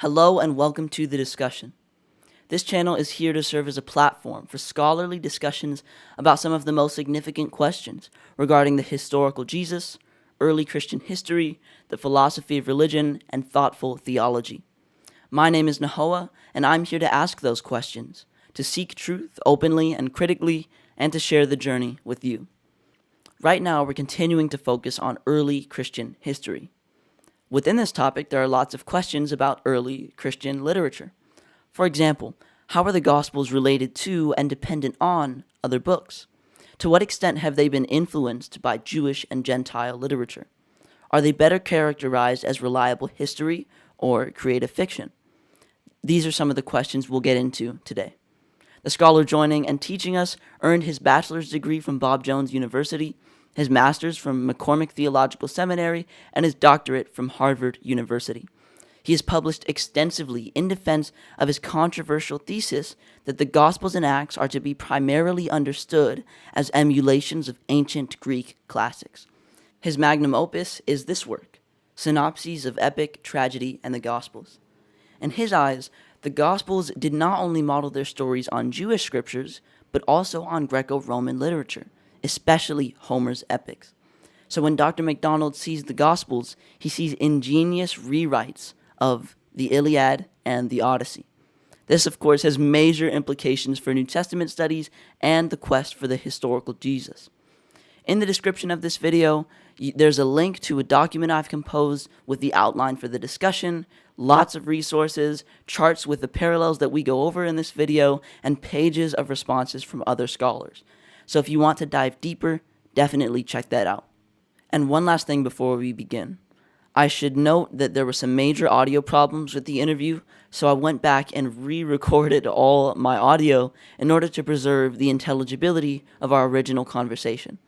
Hello and welcome to the discussion. This channel is here to serve as a platform for scholarly discussions about some of the most significant questions regarding the historical Jesus, early Christian history, the philosophy of religion, and thoughtful theology. My name is Nahoa, and I'm here to ask those questions, to seek truth openly and critically, and to share the journey with you. Right now, we're continuing to focus on early Christian history. Within this topic, there are lots of questions about early Christian literature. For example, how are the Gospels related to and dependent on other books? To what extent have they been influenced by Jewish and Gentile literature? Are they better characterized as reliable history or creative fiction? These are some of the questions we'll get into today. The scholar joining and teaching us earned his bachelor's degree from Bob Jones University, his master's from McCormick Theological Seminary, and his doctorate from Harvard University. He has published extensively in defense of his controversial thesis that the Gospels and Acts are to be primarily understood as emulations of ancient Greek classics. His magnum opus is this work, Synopses of Epic, Tragedy, and the Gospels. In his eyes, the Gospels did not only model their stories on Jewish scriptures, but also on Greco-Roman literature, especially Homer's epics. So when Dr. MacDonald sees the Gospels, he sees ingenious rewrites of the Iliad and the Odyssey. This, of course, has major implications for New Testament studies and the quest for the historical Jesus. In the description of this video, there's a link to a document I've composed with the outline for the discussion, lots of resources, charts with the parallels that we go over in this video, and pages of responses from other scholars. So if you want to dive deeper, definitely check that out. And one last thing before we begin. I should note that there were some major audio problems with the interview, so I went back and re-recorded all my audio in order to preserve the intelligibility of our original conversation.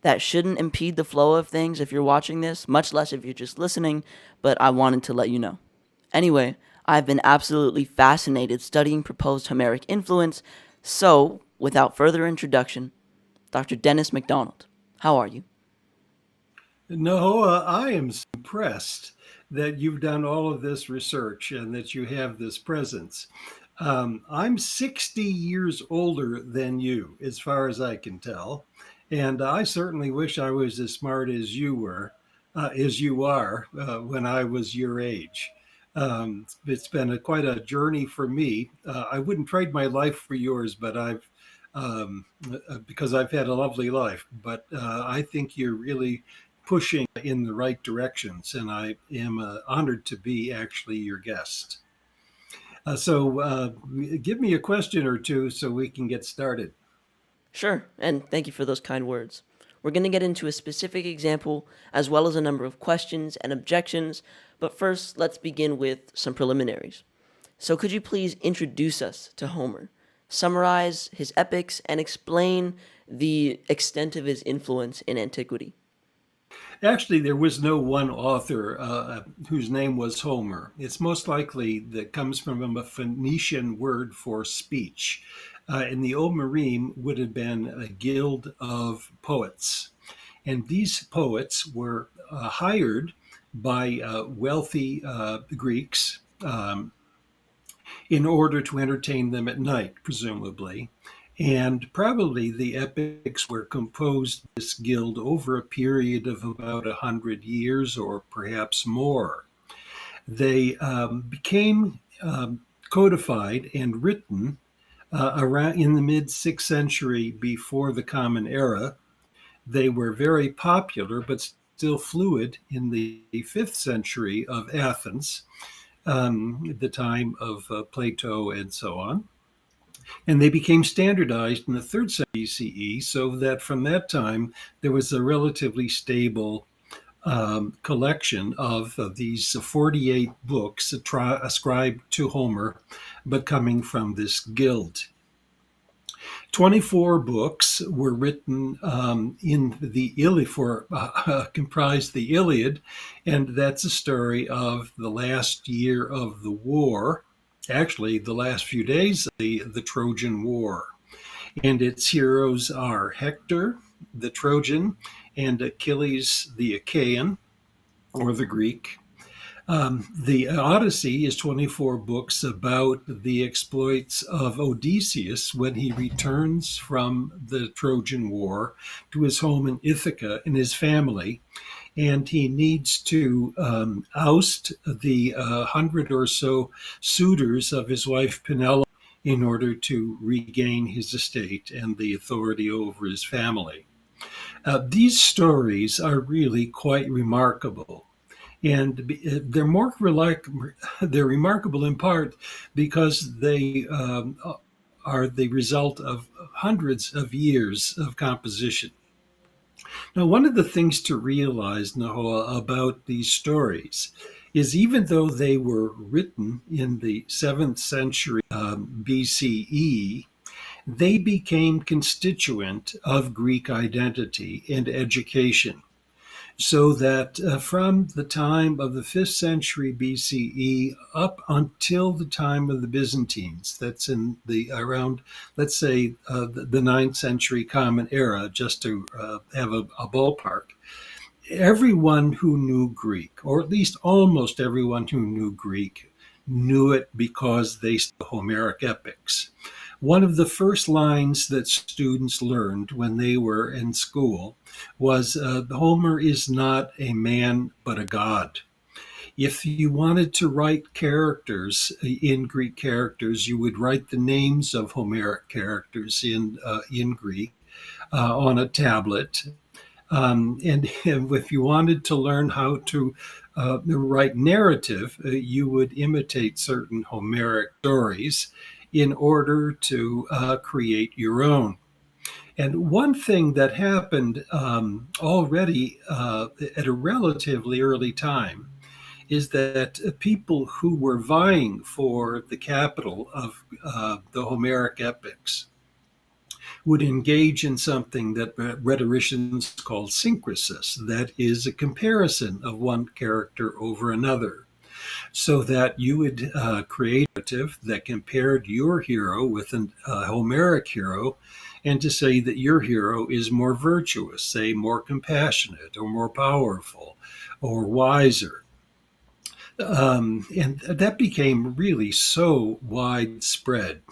That shouldn't impede the flow of things if you're watching this, much less if you're just listening, but I wanted to let you know. Anyway, I've been absolutely fascinated studying proposed Homeric influence, so without further introduction, Dr. Dennis MacDonald, how are you? No, I am impressed that you've done all of this research and that you have this presence. I'm 60 years older than you, as far as I can tell, and I certainly wish I was as smart as you are, when I was your age. It's been quite a journey for me. I wouldn't trade my life for yours, but because I've had a lovely life. But I think you're really pushing in the right directions, and I am honored to be actually your guest. So give me a question or two so we can get started. Sure, and thank you for those kind words. We're going to get into a specific example as well as a number of questions and objections, but first let's begin with some preliminaries. So could you please introduce us to Homer, summarize his epics, and explain the extent of his influence in antiquity? Actually, there was no one author whose name was Homer. It's most likely that comes from a Phoenician word for speech. And the Omerim would have been a guild of poets. And these poets were hired by wealthy Greeks in order to entertain them at night, presumably. And probably the epics were composed by this guild over a period of about 100 years or perhaps more. They became codified and written around in the mid 6th century before the Common Era. They were very popular, but still fluid in the 5th century of Athens, the time of Plato and so on. And they became standardized in the 3rd century BCE, so that from that time there was a relatively stable collection of these 48 books ascribed to Homer, but coming from this guild. 24 books were written in the Iliad comprised the Iliad, and that's a story of the last year of the war, actually the last few days of the Trojan War. And its heroes are Hector, the Trojan, and Achilles, the Achaean, or the Greek. The Odyssey is 24 books about the exploits of Odysseus when he returns from the Trojan War to his home in Ithaca and his family. And he needs to oust the 100 or so suitors of his wife Penelope in order to regain his estate and the authority over his family. These stories are really quite remarkable. And they're remarkable in part because they are the result of hundreds of years of composition. Now, one of the things to realize, Nahoa, about these stories is even though they were written in the 7th century BCE, they became constituent of Greek identity and education. So that from the time of the 5th century BCE up until the time of the Byzantines, that's in the around, let's say, the 9th century Common Era, just to have a ballpark, everyone who knew Greek, or at least almost everyone who knew Greek, knew it because they studied Homeric epics. One of the first lines that students learned when they were in school was Homer is not a man, but a god. If you wanted to write characters in Greek characters, you would write the names of Homeric characters in Greek on a tablet. And if you wanted to learn how to write narrative, you would imitate certain Homeric stories in order to create your own. And one thing that happened already at a relatively early time is that people who were vying for the capital of the Homeric epics would engage in something that rhetoricians call syncresis, that is a comparison of one character over another, so that you would create a narrative that compared your hero with a Homeric hero, and to say that your hero is more virtuous, say more compassionate or more powerful or wiser. And that became really so widespread.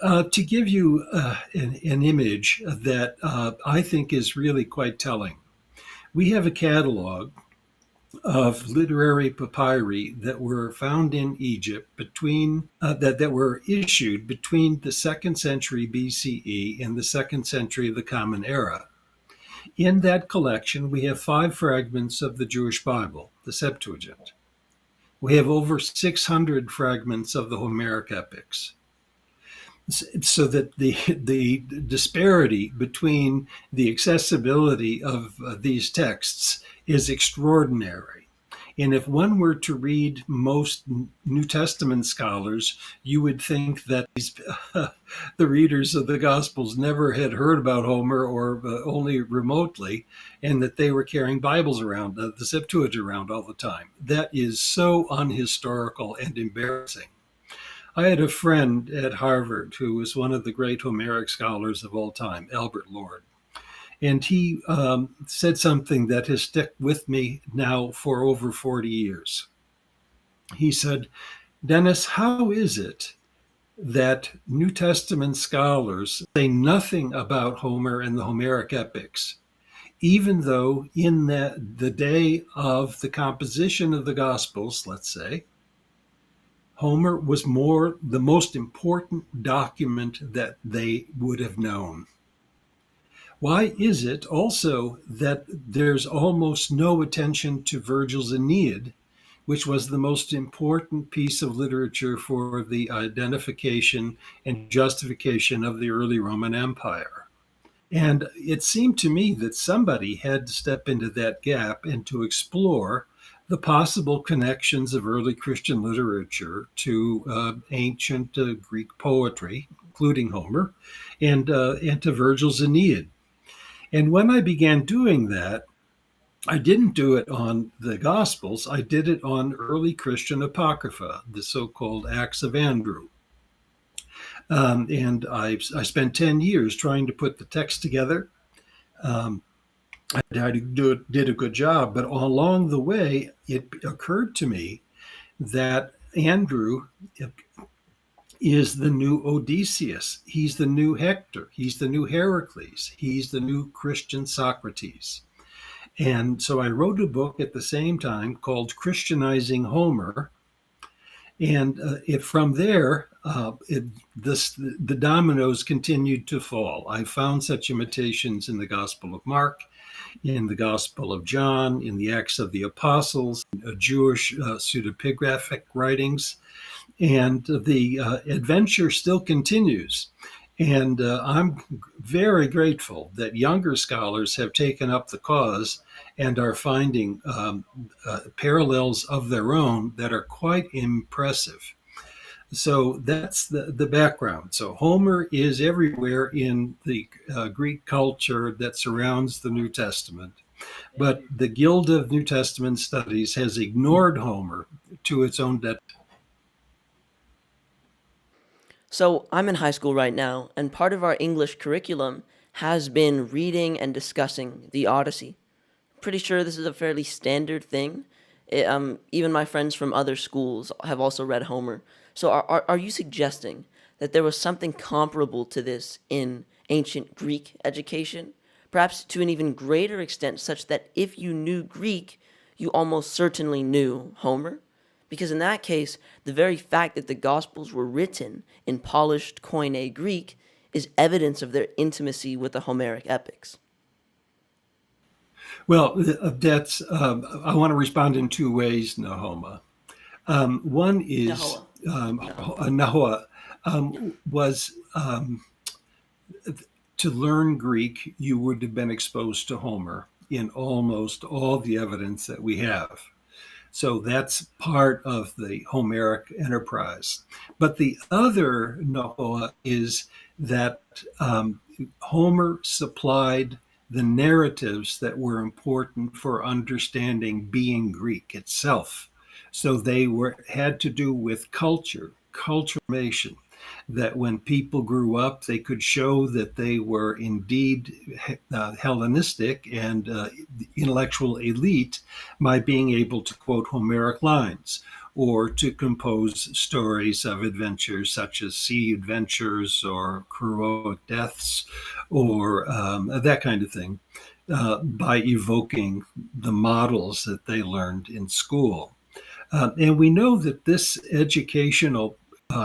To give you an image that I think is really quite telling, we have a catalog of literary papyri that were found in Egypt that were issued between the 2nd century BCE and the 2nd century of the Common Era. In that collection, we have 5 fragments of the Jewish Bible, the Septuagint. We have over 600 fragments of the Homeric epics. So that the disparity between the accessibility of these texts is extraordinary. And if one were to read most New Testament scholars, you would think that the readers of the Gospels never had heard about Homer or only remotely, and that they were carrying Bibles around, the Septuagint around all the time. That is so unhistorical and embarrassing. I had a friend at Harvard who was one of the great Homeric scholars of all time, Albert Lord. And he said something that has stuck with me now for over 40 years. He said, Dennis, how is it that New Testament scholars say nothing about Homer and the Homeric epics, even though in the day of the composition of the Gospels, let's say, Homer was the most important document that they would have known? Why is it also that there's almost no attention to Virgil's Aeneid, which was the most important piece of literature for the identification and justification of the early Roman Empire? And it seemed to me that somebody had to step into that gap and to explore the possible connections of early Christian literature to ancient Greek poetry, including Homer, and to Virgil's Aeneid. And when I began doing that, I didn't do it on the Gospels. I did it on early Christian Apocrypha, the so-called Acts of Andrew. And I spent 10 years trying to put the text together. did a good job. But along the way, it occurred to me that Andrew is the new Odysseus. He's the new Hector. He's the new Heracles. He's the new Christian Socrates. And so I wrote a book at the same time called Christianizing Homer. And from there, the dominoes continued to fall. I found such imitations in the Gospel of Mark, in the Gospel of John, in the Acts of the Apostles, Jewish pseudepigraphic writings, and the adventure still continues. And I'm very grateful that younger scholars have taken up the cause and are finding parallels of their own that are quite impressive. So that's the background. So Homer is everywhere in the Greek culture that surrounds the New Testament. But the Guild of New Testament Studies has ignored Homer to its own detriment. So I'm in high school right now, and part of our English curriculum has been reading and discussing the Odyssey. Pretty sure this is a fairly standard thing. Even my friends from other schools have also read Homer. So are you suggesting that there was something comparable to this in ancient Greek education? Perhaps to an even greater extent, such that if you knew Greek, you almost certainly knew Homer? Because in that case, the very fact that the Gospels were written in polished Koine Greek is evidence of their intimacy with the Homeric epics. Well, that's I want to respond in two ways, Nahoma. One is Nahoa. Nahoa was to learn Greek, you would have been exposed to Homer in almost all the evidence that we have. So that's part of the Homeric enterprise. But the other Noah is that Homer supplied the narratives that were important for understanding being Greek itself. So they had to do with culture, culturation, that when people grew up, they could show that they were indeed Hellenistic and intellectual elite by being able to quote Homeric lines or to compose stories of adventures such as sea adventures or heroic deaths or that kind of thing by evoking the models that they learned in school. And we know that this educational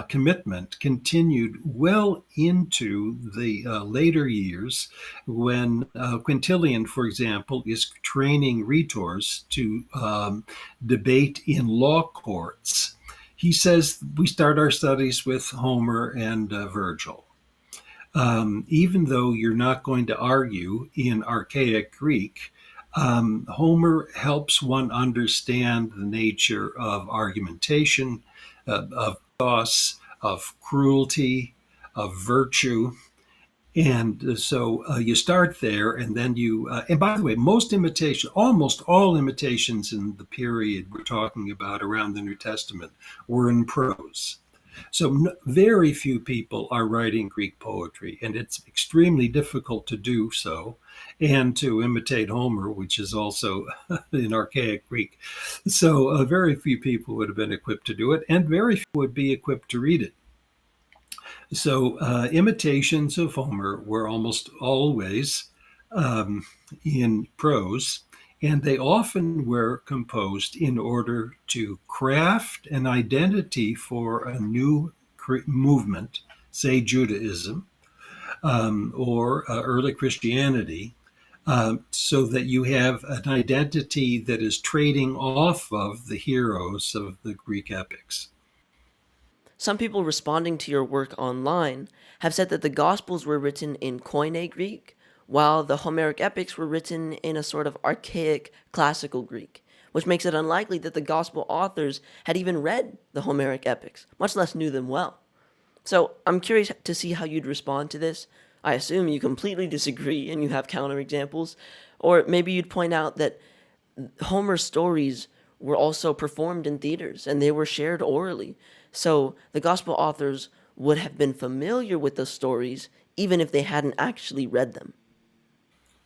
commitment continued well into the later years when Quintilian, for example, is training rhetors to debate in law courts. He says we start our studies with Homer and Virgil. Even though you're not going to argue in archaic Greek, Homer helps one understand the nature of argumentation, of loss, of cruelty, of virtue. And so you start there, and then and by the way, almost all imitations in the period we're talking about around the New Testament were in prose. So very few people are writing Greek poetry, and it's extremely difficult to do so and to imitate Homer, which is also in archaic Greek. So very few people would have been equipped to do it, and very few would be equipped to read it. So imitations of Homer were almost always um, in prose, and they often were composed in order to craft an identity for a new movement, say Judaism or early Christianity, so that you have an identity that is trading off of the heroes of the Greek epics. Some people responding to your work online have said that the Gospels were written in Koine Greek, while the Homeric epics were written in a sort of archaic classical Greek, which makes it unlikely that the Gospel authors had even read the Homeric epics, much less knew them well. So I'm curious to see how you'd respond to this. I assume you completely disagree and you have counterexamples, or maybe you'd point out that Homer's stories were also performed in theaters and they were shared orally. So the gospel authors would have been familiar with those stories even if they hadn't actually read them.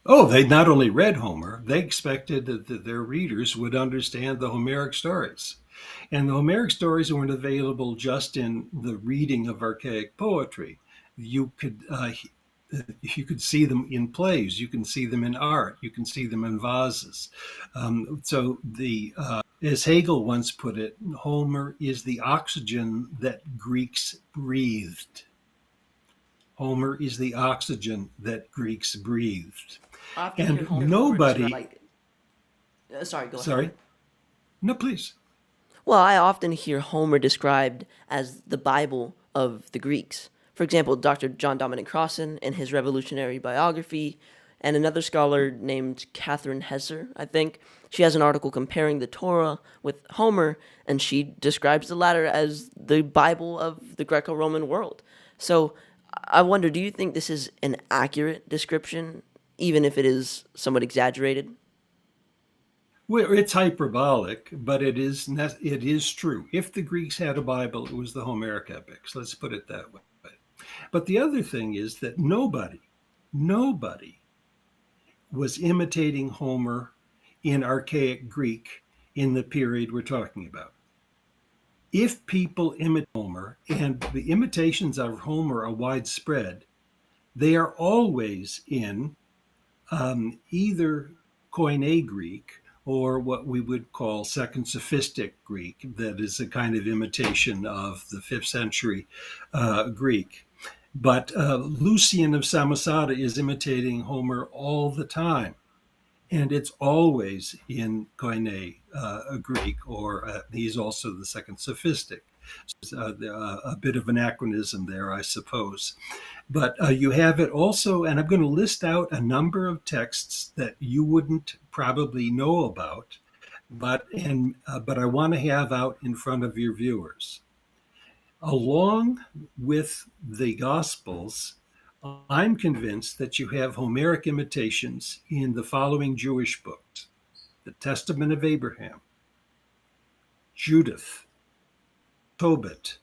Oh, they not only read Homer, they expected that their readers would understand the Homeric stories. And the Homeric stories weren't available just in the reading of archaic poetry. You could you could see them in plays, you can see them in art, you can see them in vases. So the as Hegel once put it, Homer is the oxygen that Greeks breathed. Homer is the oxygen that Greeks breathed. I often hear And Homer described nobody, like. Sorry, go ahead. sorry, no, please. Well, I often hear Homer described as the Bible of the Greeks. For example, Dr. John Dominic Crossan in his revolutionary biography, and another scholar named Catherine Hesser, I think. She has an article comparing the Torah with Homer, and she describes the latter as the Bible of the Greco-Roman world. So I wonder, do you think this is an accurate description, even if it is somewhat exaggerated? Well, it's hyperbolic, but it is true. If the Greeks had a Bible, it was the Homeric epics. Let's put it that way. But the other thing is that nobody was imitating Homer in archaic Greek in the period we're talking about. If people imitate Homer, and the imitations of Homer are widespread, they are always in either Koine Greek or what we would call Second Sophistic Greek, that is a kind of imitation of the 5th century Greek. But Lucian of Samosata is imitating Homer all the time. And it's always in Koine Greek, or he's also the Second Sophistic. So, a bit of anachronism there, I suppose. But you have it also, and I'm going to list out a number of texts that you wouldn't probably know about, but I want to have out in front of your viewers. Along with the Gospels, I'm convinced that you have Homeric imitations in the following Jewish books: the Testament of Abraham, Judith, Tobit,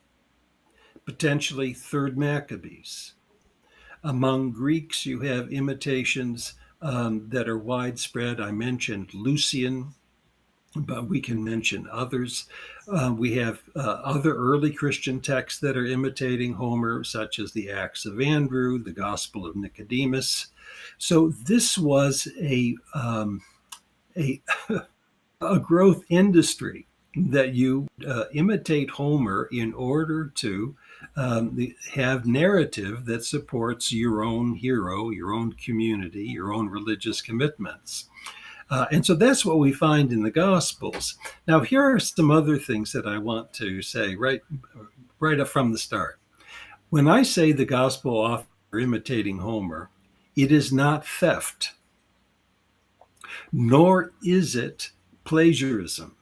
potentially Third Maccabees. Among Greeks, you have imitations that are widespread. I mentioned Lucian, but we can mention others. We have other early Christian texts that are imitating Homer, such as the Acts of Andrew, the Gospel of Nicodemus. So this was a, a growth industry that you imitate Homer in order to have narrative that supports your own hero, your own community, your own religious commitments. And so that's what we find in the Gospels. Now, here are some other things that I want to say right up from the start. When I say the Gospel author imitating Homer, it is not theft, nor is it plagiarism.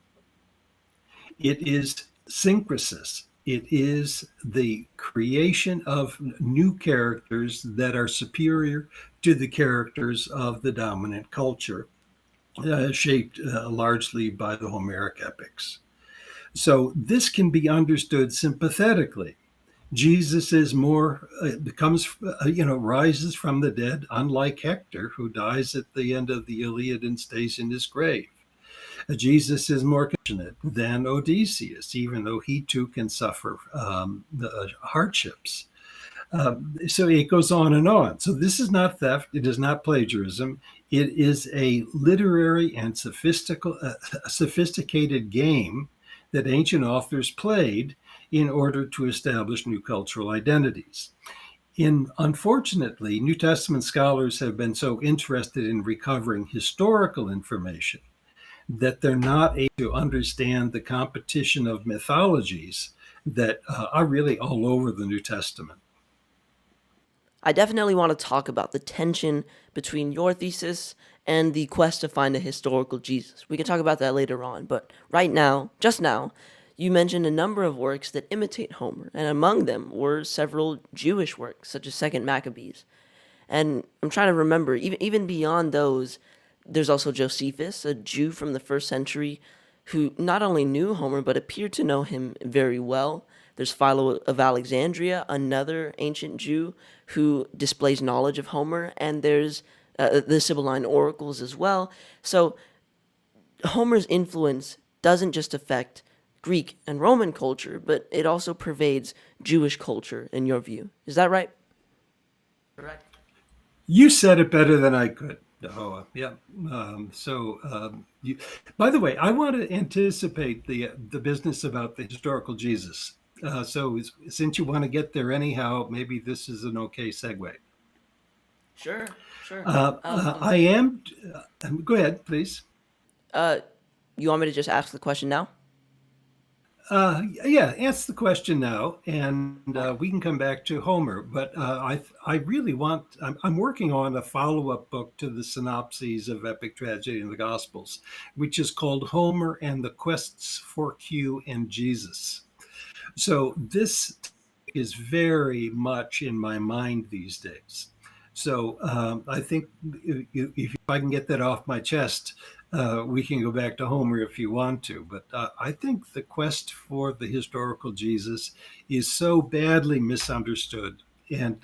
It is syncresis. It is the creation of new characters that are superior to the characters of the dominant culture, shaped largely by the Homeric epics. So this can be understood sympathetically. Jesus is more rises from the dead, unlike Hector, who dies at the end of the Iliad and stays in his grave. Jesus is more compassionate than Odysseus, even though he too can suffer the hardships. So it goes on and on. So this is not theft. It is not plagiarism. It is a literary and sophisticated game that ancient authors played in order to establish new cultural identities. Unfortunately, New Testament scholars have been so interested in recovering historical information that they're not able to understand the competition of mythologies that are really all over the New Testament. I definitely want to talk about the tension between your thesis and the quest to find a historical Jesus. We can talk about that later on, but right now, just now, you mentioned a number of works that imitate Homer, and among them were several Jewish works, such as Second Maccabees. And I'm trying to remember, even beyond those, there's also Josephus, a Jew from the first century, who not only knew Homer, but appeared to know him very well. There's Philo of Alexandria, another ancient Jew who displays knowledge of Homer. And there's the Sibylline oracles as well. So Homer's influence doesn't just affect Greek and Roman culture, but it also pervades Jewish culture, in your view. Is that right? Correct. You said it better than I could. Oh, yeah. By the way, I want to anticipate the business about the historical Jesus. Since you want to get there anyhow, maybe this is an okay segue. Sure, sure. I am. Go ahead, please. You want me to just ask the question now? Yeah, ask the question now, and we can come back to Homer. But I really want. I'm working on a follow-up book to the Synopses of Epic Tragedy in the Gospels, which is called Homer and the Quests for Q and Jesus. So this is very much in my mind these days. So I think if I can get that off my chest, we can go back to Homer if you want to. But I think the quest for the historical Jesus is so badly misunderstood and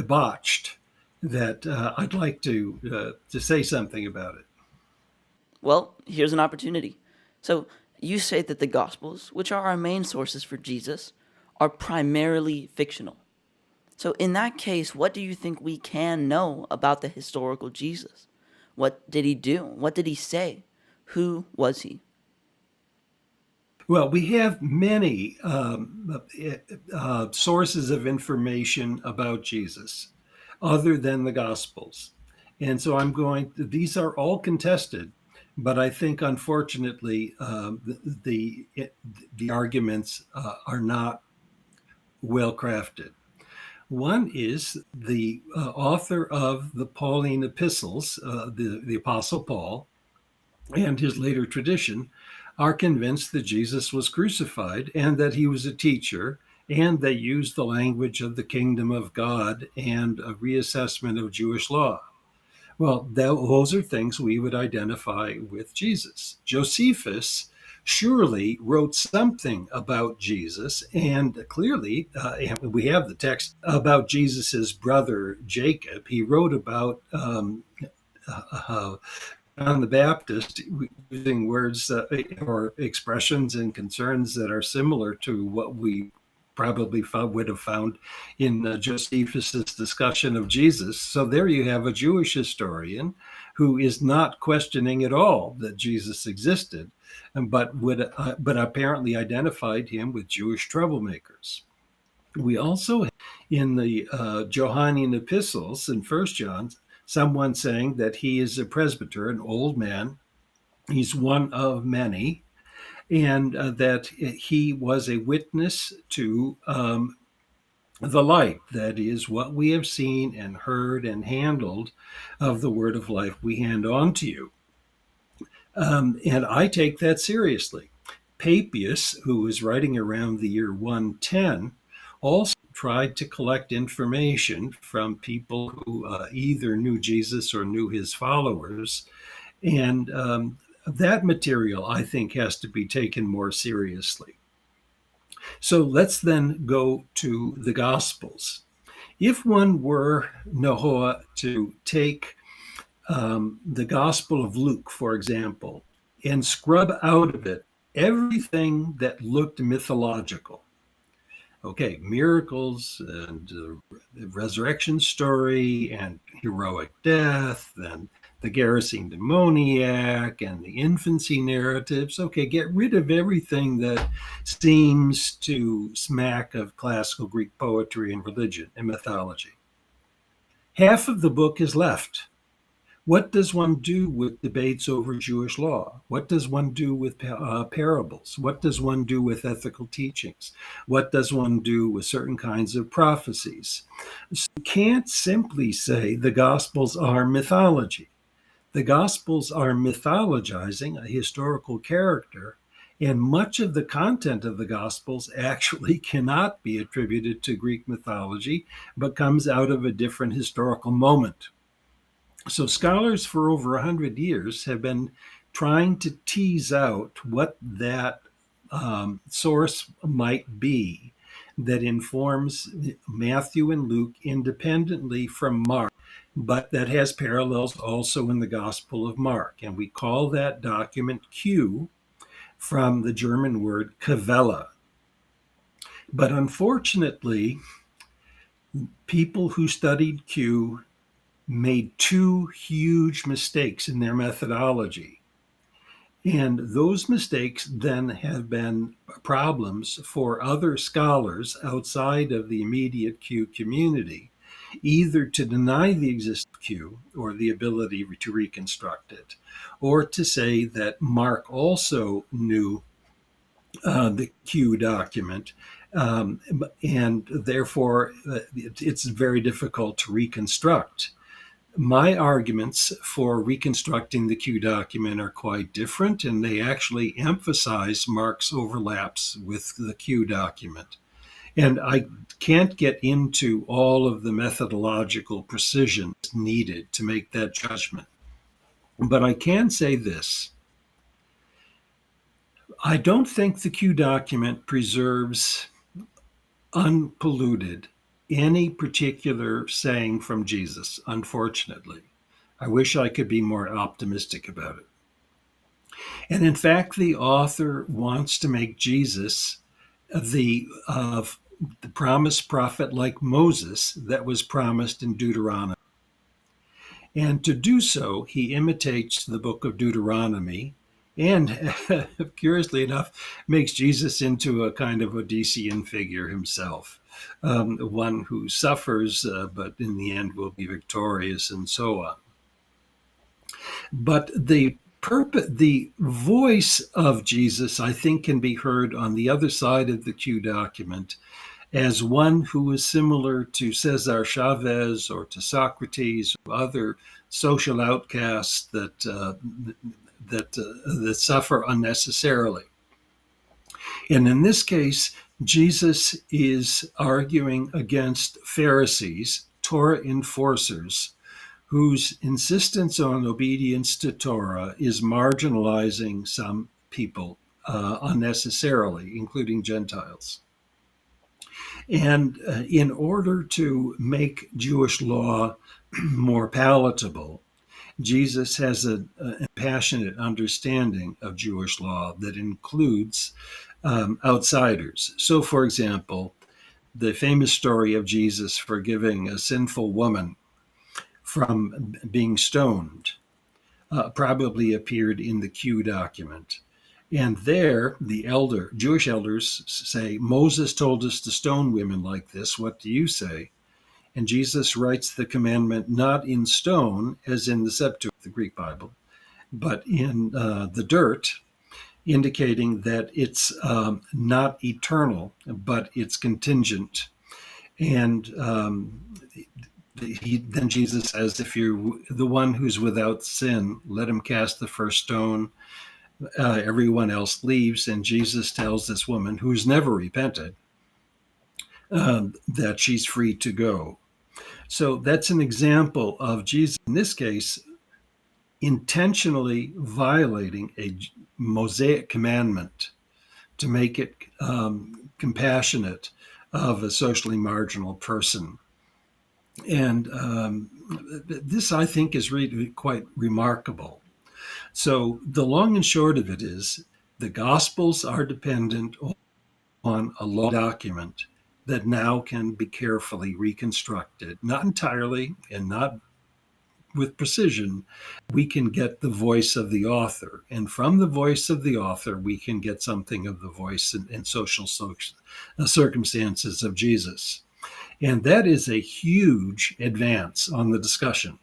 botched that I'd like to say something about it. Well, here's an opportunity. So, you say that the Gospels, which are our main sources for Jesus, are primarily fictional. So, in that case, what do you think we can know about the historical Jesus? What did he do? What did he say? Who was he? Well, we have many sources of information about Jesus other than the Gospels. And so these are all contested, but I think unfortunately the arguments are not well crafted. One is the author of the Pauline epistles, the Apostle Paul, and his later tradition are convinced that Jesus was crucified and that he was a teacher, and they used the language of the kingdom of God and a reassessment of Jewish law. Well, those are things we would identify with Jesus. Josephus surely wrote something about Jesus, and clearly, we have the text about Jesus's brother Jacob. He wrote about John the Baptist using words or expressions and concerns that are similar to what we probably would have found in Josephus's discussion of Jesus. So there you have a Jewish historian who is not questioning at all that Jesus existed, but apparently identified him with Jewish troublemakers. We also have in the Johannine epistles in First John someone saying that he is a presbyter, an old man. He's one of many, and that he was a witness to the light, that is, what we have seen and heard and handled of the word of life we hand on to you. And I take that seriously. Papias, who was writing around the year 110, also tried to collect information from people who either knew Jesus or knew his followers. And that material, I think, has to be taken more seriously. So let's then go to the Gospels. If one were, Noah, to take the Gospel of Luke, for example, and scrub out of it everything that looked mythological, okay, miracles and the resurrection story and heroic death and the Gerasene demoniac and the infancy narratives. Okay, get rid of everything that seems to smack of classical Greek poetry and religion and mythology. Half of the book is left. What does one do with debates over Jewish law? What does one do with parables? What does one do with ethical teachings? What does one do with certain kinds of prophecies? So you can't simply say the Gospels are mythology. The Gospels are mythologizing a historical character, and much of the content of the Gospels actually cannot be attributed to Greek mythology, but comes out of a different historical moment. So scholars for over 100 years have been trying to tease out what that source might be that informs Matthew and Luke independently from Mark. but that has parallels also in the Gospel of Mark. And we call that document Q from the German word Quelle. But unfortunately, people who studied Q made two huge mistakes in their methodology. And those mistakes then have been problems for other scholars outside of the immediate Q community, either to deny the existence of Q or the ability to reconstruct it, or to say that Mark also knew the Q document, and therefore it's very difficult to reconstruct. My arguments for reconstructing the Q document are quite different, and they actually emphasize Mark's overlaps with the Q document. And I can't get into all of the methodological precision needed to make that judgment. But I can say this. I don't think the Q document preserves unpolluted any particular saying from Jesus, unfortunately. I wish I could be more optimistic about it. And in fact, the author wants to make Jesus the promised prophet like Moses that was promised in Deuteronomy. And to do so, he imitates the book of Deuteronomy and, curiously enough, makes Jesus into a kind of Odyssean figure himself, one who suffers, but in the end will be victorious, and so on. But the voice of Jesus, I think, can be heard on the other side of the Q document as one who is similar to Cesar Chavez or to Socrates or other social outcasts that suffer unnecessarily. And in this case, Jesus is arguing against Pharisees, Torah enforcers, whose insistence on obedience to Torah is marginalizing some people unnecessarily, including Gentiles. And in order to make Jewish law more palatable, Jesus has a passionate understanding of Jewish law that includes outsiders. So, for example, the famous story of Jesus forgiving a sinful woman from being stoned probably appeared in the Q document. And there, the Jewish elders say, Moses told us to stone women like this. What do you say? And Jesus writes the commandment not in stone, as in the Septuagint, the Greek Bible, but in the dirt, indicating that it's not eternal, but it's contingent. And then Jesus says, if you're the one who's without sin, let him cast the first stone. Everyone else leaves, and Jesus tells this woman who's never repented that she's free to go. So that's an example of Jesus, in this case, intentionally violating a Mosaic commandment to make it compassionate of a socially marginal person. And this, I think, is really quite remarkable. So the long and short of it is the Gospels are dependent on a law document that now can be carefully reconstructed, not entirely and not with precision. We can get the voice of the author. And from the voice of the author, we can get something of the voice and social circumstances of Jesus. And that is a huge advance on the discussion,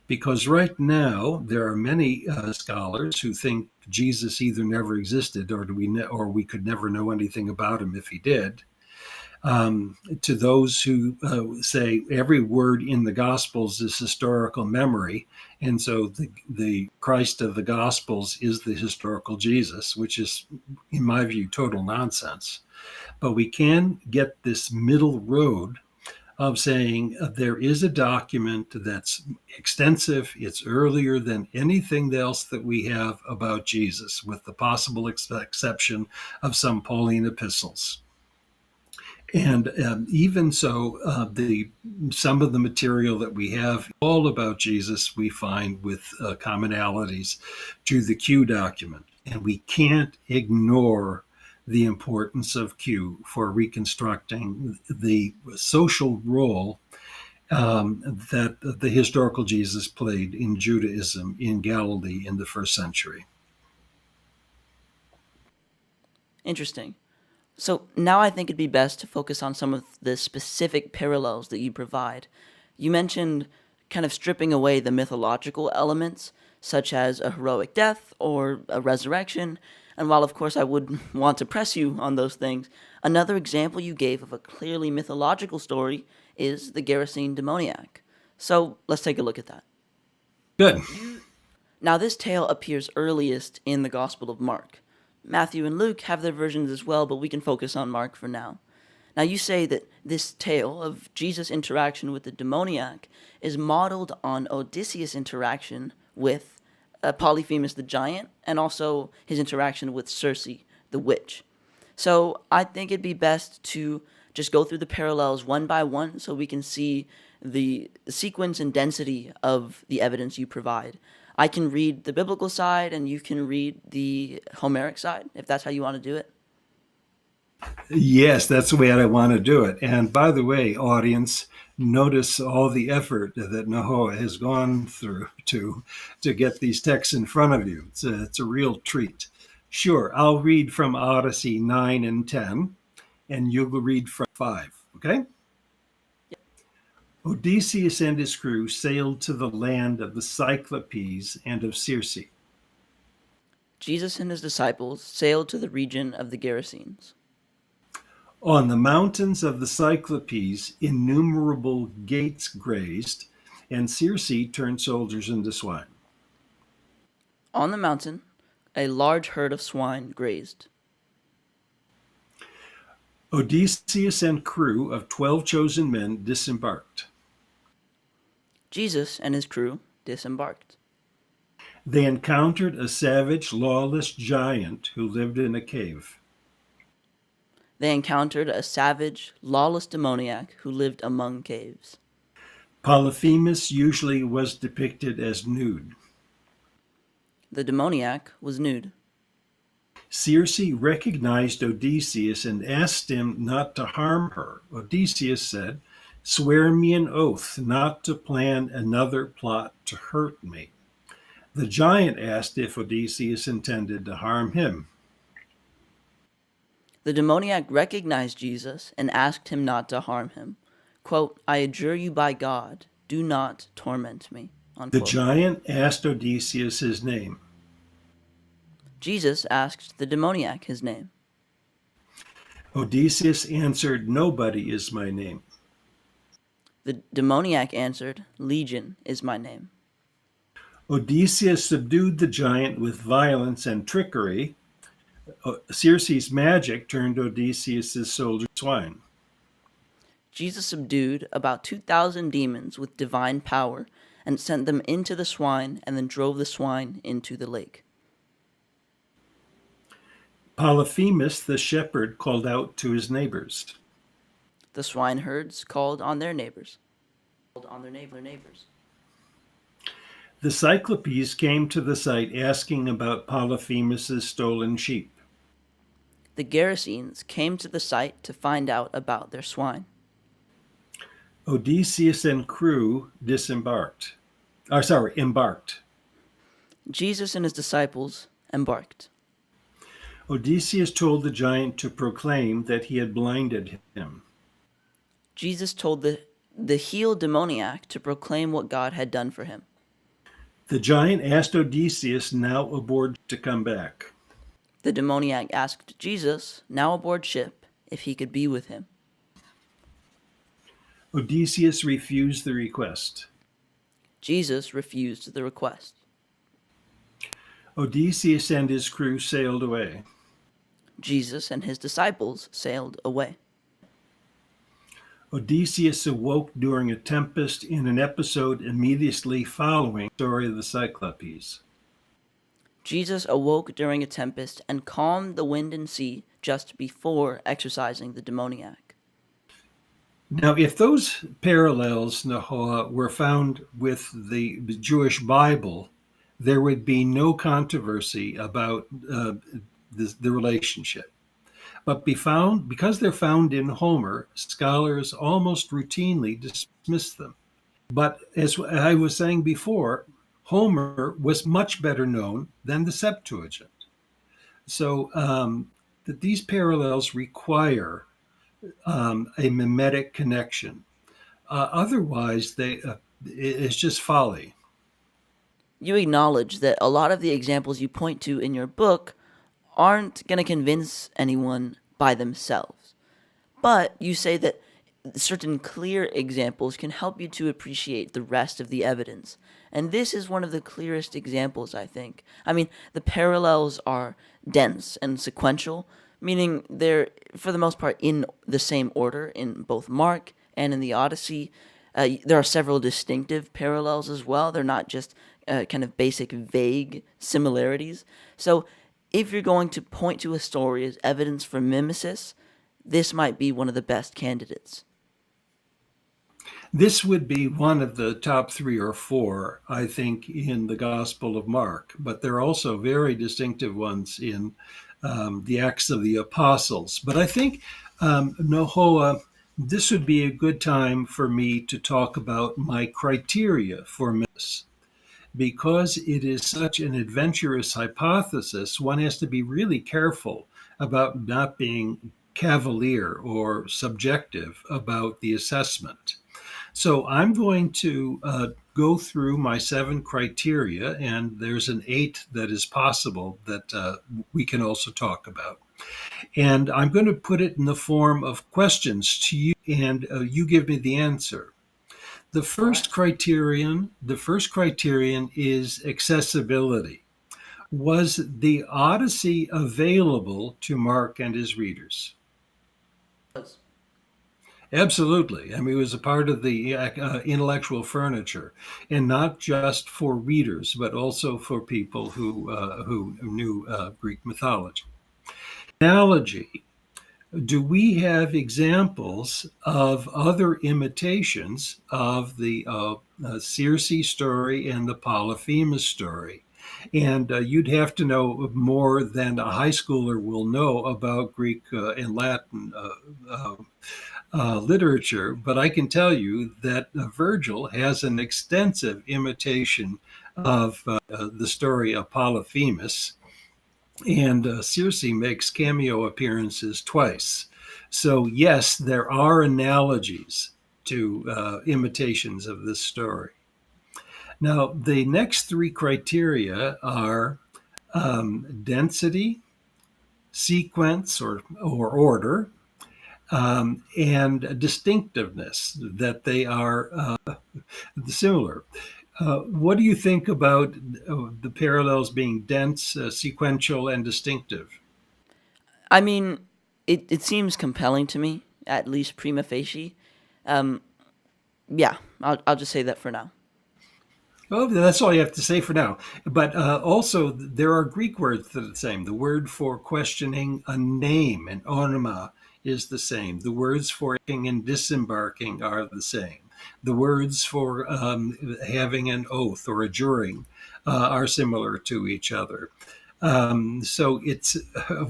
because right now there are many scholars who think Jesus either never existed or we could never know anything about him if he did. To those who say every word in the Gospels is historical memory, and so the Christ of the Gospels is the historical Jesus, which is, in my view, total nonsense. But we can get this middle road of saying there is a document that's extensive, it's earlier than anything else that we have about Jesus, with the possible exception of some Pauline epistles. And even so, the some of the material that we have all about Jesus we find with commonalities to the Q document, and we can't ignore the importance of Q for reconstructing the social role that the historical Jesus played in Judaism in Galilee in the first century. Interesting. So now I think it'd be best to focus on some of the specific parallels that you provide. You mentioned kind of stripping away the mythological elements, such as a heroic death or a resurrection. And while, of course, I would want to press you on those things, another example you gave of a clearly mythological story is the Gerasene demoniac. So let's take a look at that. Good. Now, this tale appears earliest in the Gospel of Mark. Matthew and Luke have their versions as well, but we can focus on Mark for now. Now, you say that this tale of Jesus' interaction with the demoniac is modeled on Odysseus' interaction with Polyphemus the giant and also his interaction with Circe, the witch. So I think it'd be best to just go through the parallels one by one so we can see the sequence and density of the evidence you provide. I can read the biblical side and you can read the Homeric side, if that's how you want to do it. Yes, that's the way I want to do it. And by the way, audience, notice all the effort that Nahoa has gone through to get these texts in front of you. It's a real treat. Sure, I'll read from Odyssey 9 and 10, and you'll read from 5, okay? Odysseus and his crew sailed to the land of the Cyclopes and of Circe. Jesus and his disciples sailed to the region of the Gerasenes. On the mountains of the Cyclopes, innumerable gates grazed, and Circe turned soldiers into swine. On the mountain, a large herd of swine grazed. Odysseus and crew of 12 chosen men disembarked. Jesus and his crew disembarked. They encountered a savage, lawless giant who lived in a cave. They encountered a savage, lawless demoniac who lived among caves. Polyphemus usually was depicted as nude. The demoniac was nude. Circe recognized Odysseus and asked him not to harm her. Odysseus said, "Swear me an oath not to plan another plot to hurt me." The giant asked if Odysseus intended to harm him. The demoniac recognized Jesus and asked him not to harm him. Quote, "I adjure you by God, do not torment me." Unquote. The giant asked Odysseus his name. Jesus asked the demoniac his name. Odysseus answered, "Nobody is my name." The demoniac answered, "Legion is my name." Odysseus subdued the giant with violence and trickery. Circe's magic turned Odysseus' soldiers swine. Jesus subdued about 2,000 demons with divine power and sent them into the swine and then drove the swine into the lake. Polyphemus the shepherd called out to his neighbors. The swineherds called on their neighbors. The Cyclopes came to the site asking about Polyphemus' stolen sheep. The Gerasenes came to the site to find out about their swine. Odysseus and crew embarked. Jesus and his disciples embarked. Odysseus told the giant to proclaim that he had blinded him. Jesus told the healed demoniac to proclaim what God had done for him. The giant asked Odysseus, now aboard, to come back. The demoniac asked Jesus, now aboard ship, if he could be with him. Odysseus refused the request. Jesus refused the request. Odysseus and his crew sailed away. Jesus and his disciples sailed away. Odysseus awoke during a tempest in an episode immediately following the story of the Cyclopes. Jesus awoke during a tempest and calmed the wind and sea just before exorcising the demoniac. Now, if those parallels, Nahoa, were found with the Jewish Bible, there would be no controversy about the relationship. But because they're found in Homer, scholars almost routinely dismiss them. But as I was saying before, Homer was much better known than the Septuagint. So that these parallels require a mimetic connection. Otherwise, it's just folly. You acknowledge that a lot of the examples you point to in your book aren't going to convince anyone by themselves. But you say that certain clear examples can help you to appreciate the rest of the evidence. And this is one of the clearest examples, I think. I mean, the parallels are dense and sequential, meaning they're, for the most part, in the same order in both Mark and in the Odyssey. There are several distinctive parallels as well. They're not just kind of basic, vague similarities. So, if you're going to point to a story as evidence for mimesis, this might be one of the best candidates. This would be one of the top three or four, I think, in the Gospel of Mark, but there are also very distinctive ones in the Acts of the Apostles. But I think, Nohoa, this would be a good time for me to talk about my criteria for this. Because it is such an adventurous hypothesis, one has to be really careful about not being cavalier or subjective about the assessment. So I'm going to go through my seven criteria, and there's an eight that is possible that we can also talk about. And I'm going to put it in the form of questions to you, and you give me the answer. All right. The first criterion is accessibility. Was the Odyssey available to Mark and his readers? Absolutely. I mean, it was a part of the intellectual furniture, and not just for readers, but also for people who knew Greek mythology. Analogy. Do we have examples of other imitations of the Circe story and the Polyphemus story? And you'd have to know more than a high schooler will know about Greek and Latin literature, but I can tell you that Virgil has an extensive imitation of the story of Polyphemus, and Circe makes cameo appearances twice. So, yes, there are analogies to imitations of this story. Now, the next three criteria are density, sequence, or order, and distinctiveness, that they are similar. What do you think about the parallels being dense, sequential, and distinctive? I mean, it seems compelling to me, at least prima facie. Um, yeah, I'll just say that for now. Well, that's all you have to say for now. But also, there are Greek words that are the same. The word for questioning a name, an onoma, is the same. The words for embarking and disembarking are the same. The words for having an oath or adjuring are similar to each other. So it's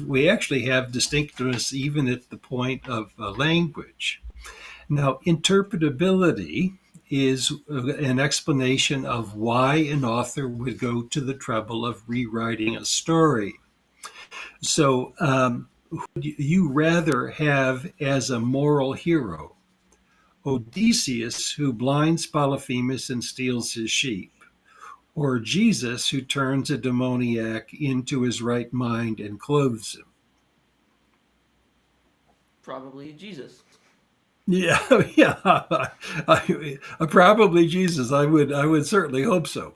we actually have distinctness even at the point of language. Now, interpretability is an explanation of why an author would go to the trouble of rewriting a story. So, would you rather have as a moral hero Odysseus, who blinds Polyphemus and steals his sheep, or Jesus, who turns a demoniac into his right mind and clothes him? Probably Jesus. Yeah, yeah, probably Jesus. I would certainly hope so.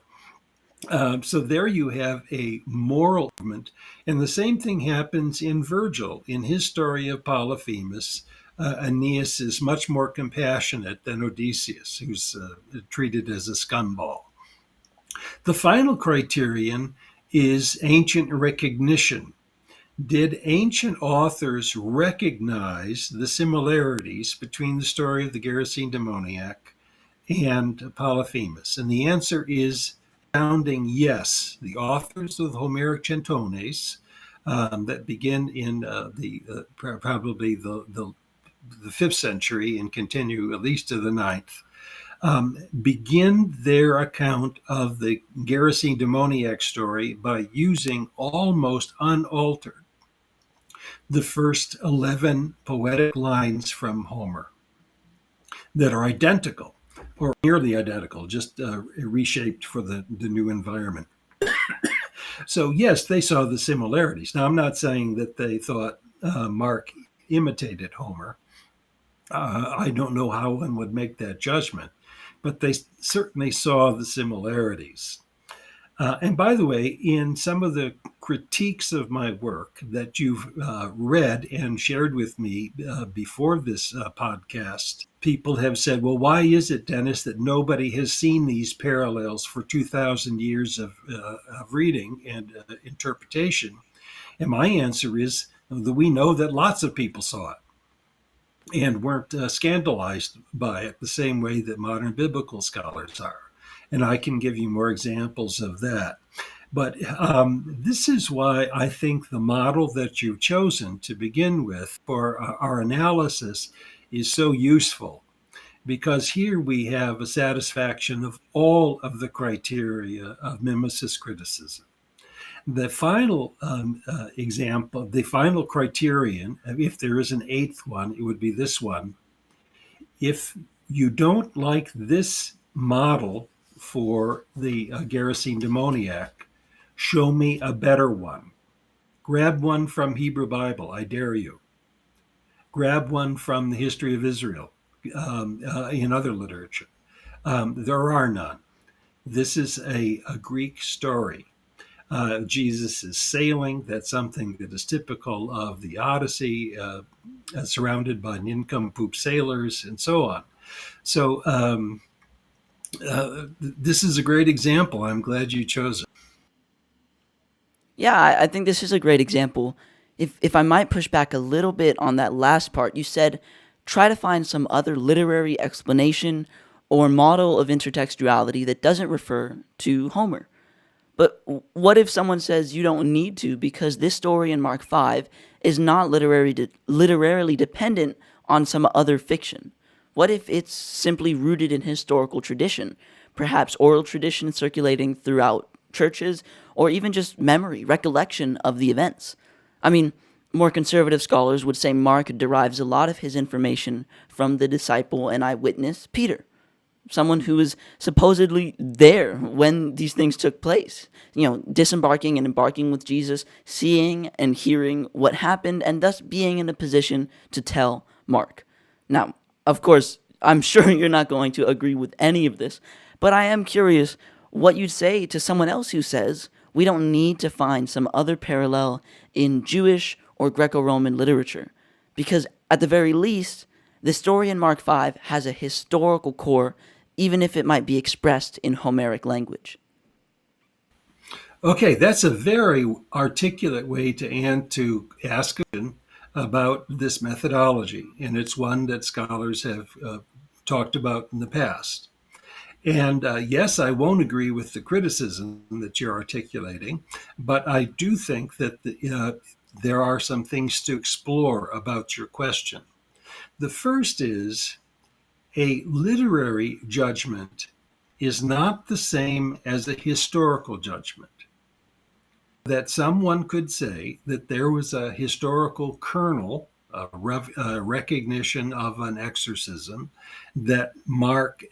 So there you have a moral argument, and the same thing happens in Virgil in his story of Polyphemus. Aeneas is much more compassionate than Odysseus, who's treated as a scumball. The final criterion is ancient recognition. Did ancient authors recognize the similarities between the story of the Gerasene demoniac and Polyphemus? And the answer is sounding yes. The authors of the Homeric Cantones that begin in probably the 5th century and continue at least to the ninth, begin their account of the Gerasene demoniac story by using almost unaltered the first 11 poetic lines from Homer that are identical or nearly identical, just reshaped for the new environment. So, yes, they saw the similarities. Now, I'm not saying that they thought Mark imitated Homer. I don't know how one would make that judgment, but they certainly saw the similarities. And by the way, in some of the critiques of my work that you've read and shared with me before this podcast, people have said, well, why is it, Dennis, that nobody has seen these parallels for 2,000 years of reading and interpretation? And my answer is that we know that lots of people saw it and weren't scandalized by it the same way that modern biblical scholars are. And I can give you more examples of that. But this is why I think the model that you've chosen to begin with for our analysis is so useful, because here we have a satisfaction of all of the criteria of mimesis criticism. The final example, the final criterion, if there is an eighth one, it would be this one. If you don't like this model for the Gerasene demoniac, show me a better one. Grab one from Hebrew Bible, I dare you. Grab one from the history of Israel in other literature. There are none. This is a Greek story. Jesus is sailing. That's something that is typical of the Odyssey, surrounded by nincompoop sailors and so on. So this is a great example. I'm glad you chose it. Yeah, I think this is a great example. If I might push back a little bit on that last part, you said try to find some other literary explanation or model of intertextuality that doesn't refer to Homer. But what if someone says you don't need to because this story in Mark 5 is not literarily dependent on some other fiction? What if it's simply rooted in historical tradition, perhaps oral tradition circulating throughout churches, or even just memory, recollection of the events? I mean, more conservative scholars would say Mark derives a lot of his information from the disciple and eyewitness Peter, someone who was supposedly there when these things took place, disembarking and embarking with Jesus, seeing and hearing what happened, and thus being in a position to tell Mark. Now, of course, I'm sure you're not going to agree with any of this, but I am curious what you'd say to someone else who says we don't need to find some other parallel in Jewish or Greco-Roman literature, because at the very least, the story in Mark 5 has a historical core, even if it might be expressed in Homeric language. Okay, that's a very articulate way to ask a question about this methodology, and it's one that scholars have talked about in the past. And yes, I won't agree with the criticism that you're articulating, but I do think that there are some things to explore about your question. The first is a literary judgment is not the same as a historical judgment. That someone could say that there was a historical kernel, a recognition of an exorcism that Mark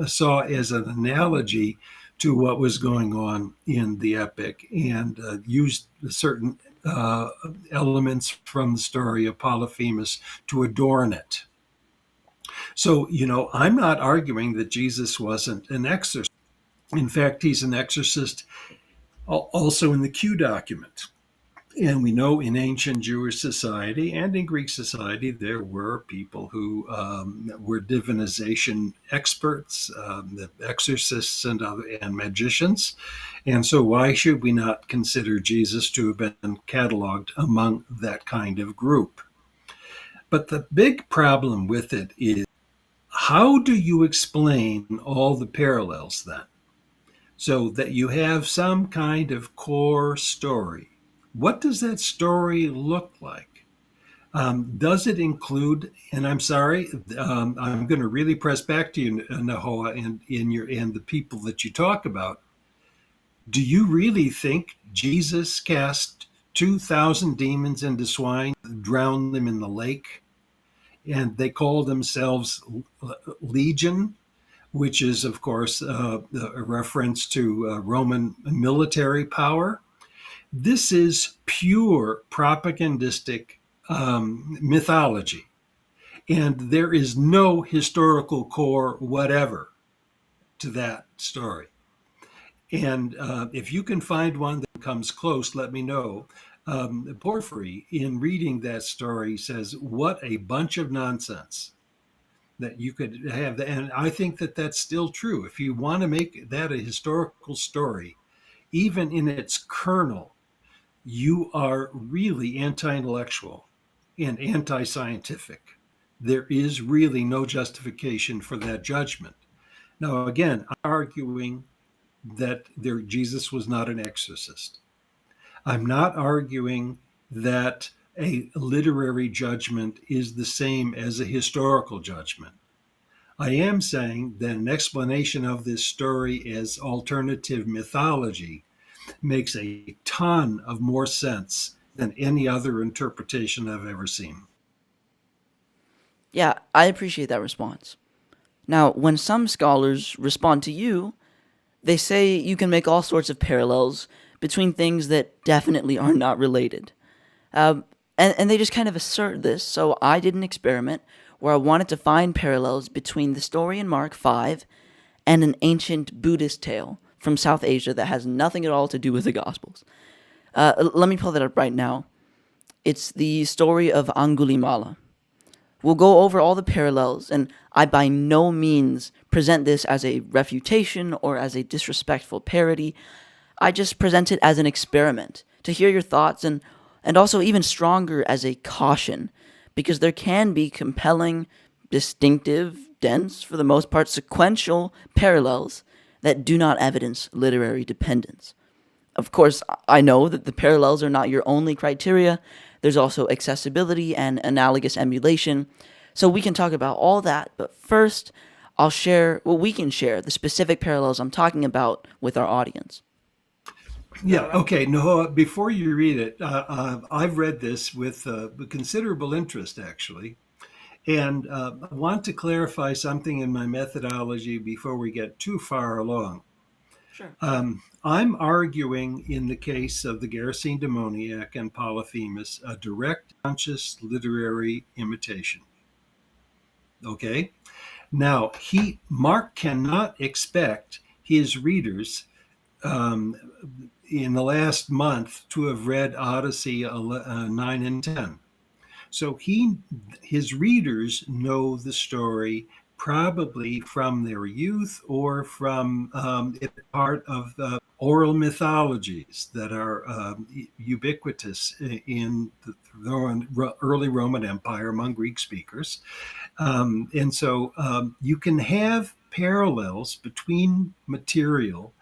saw as an analogy to what was going on in the epic, and used certain elements from the story of Polyphemus to adorn it. So, I'm not arguing that Jesus wasn't an exorcist. In fact, he's an exorcist also in the Q document. And we know in ancient Jewish society and in Greek society, there were people who were divinization experts, the exorcists and magicians. And so, why should we not consider Jesus to have been cataloged among that kind of group? But the big problem with it is, how do you explain all the parallels then? So that you have some kind of core story. What does that story look like? Does it include? And I'm sorry, I'm going to really press back to you, Nahoa, and the people that you talk about. Do you really think Jesus cast 2,000 demons into swine, drowned them in the lake, and they call themselves Legion, which is, of course, a reference to Roman military power? This is pure propagandistic mythology, and there is no historical core whatever to that story. And if you can find one that comes close, let me know. Porphyry, in reading that story, says, "What a bunch of nonsense." That you could have. And I think that that's still true. If you want to make that a historical story, even in its kernel, you are really anti-intellectual and anti-scientific. There is really no justification for that judgment. Now, again, I'm arguing that Jesus was not an exorcist. I'm not arguing that a literary judgment is the same as a historical judgment. I am saying that an explanation of this story as alternative mythology makes a ton of more sense than any other interpretation I've ever seen. Yeah, I appreciate that response. Now, when some scholars respond to you, they say you can make all sorts of parallels between things that definitely are not related. Um, and they just kind of assert this, so I did an experiment where I wanted to find parallels between the story in Mark 5 and an ancient Buddhist tale from South Asia that has nothing at all to do with the Gospels. Let me pull that up right now. It's the story of Angulimala. We'll go over all the parallels, and I by no means present this as a refutation or as a disrespectful parody. I just present it as an experiment to hear your thoughts, and also even stronger as a caution, because there can be compelling, distinctive, dense, for the most part sequential parallels that do not evidence literary dependence. Of course, I know that the parallels are not your only criteria. There's also accessibility and analogous emulation. So we can talk about all that, but first, we can share the specific parallels I'm talking about with our audience. Yeah, okay. No, before you read it, I've read this with considerable interest, actually. And I want to clarify something in my methodology before we get too far along. Sure. I'm arguing in the case of the Gerasene demoniac and Polyphemus a direct conscious literary imitation. Okay? Now, Mark cannot expect his readers um, in the last month to have read Odyssey 9 and 10. So his readers know the story probably from their youth or from part of oral mythologies that are ubiquitous in the early Roman Empire among Greek speakers. And so you can have parallels between material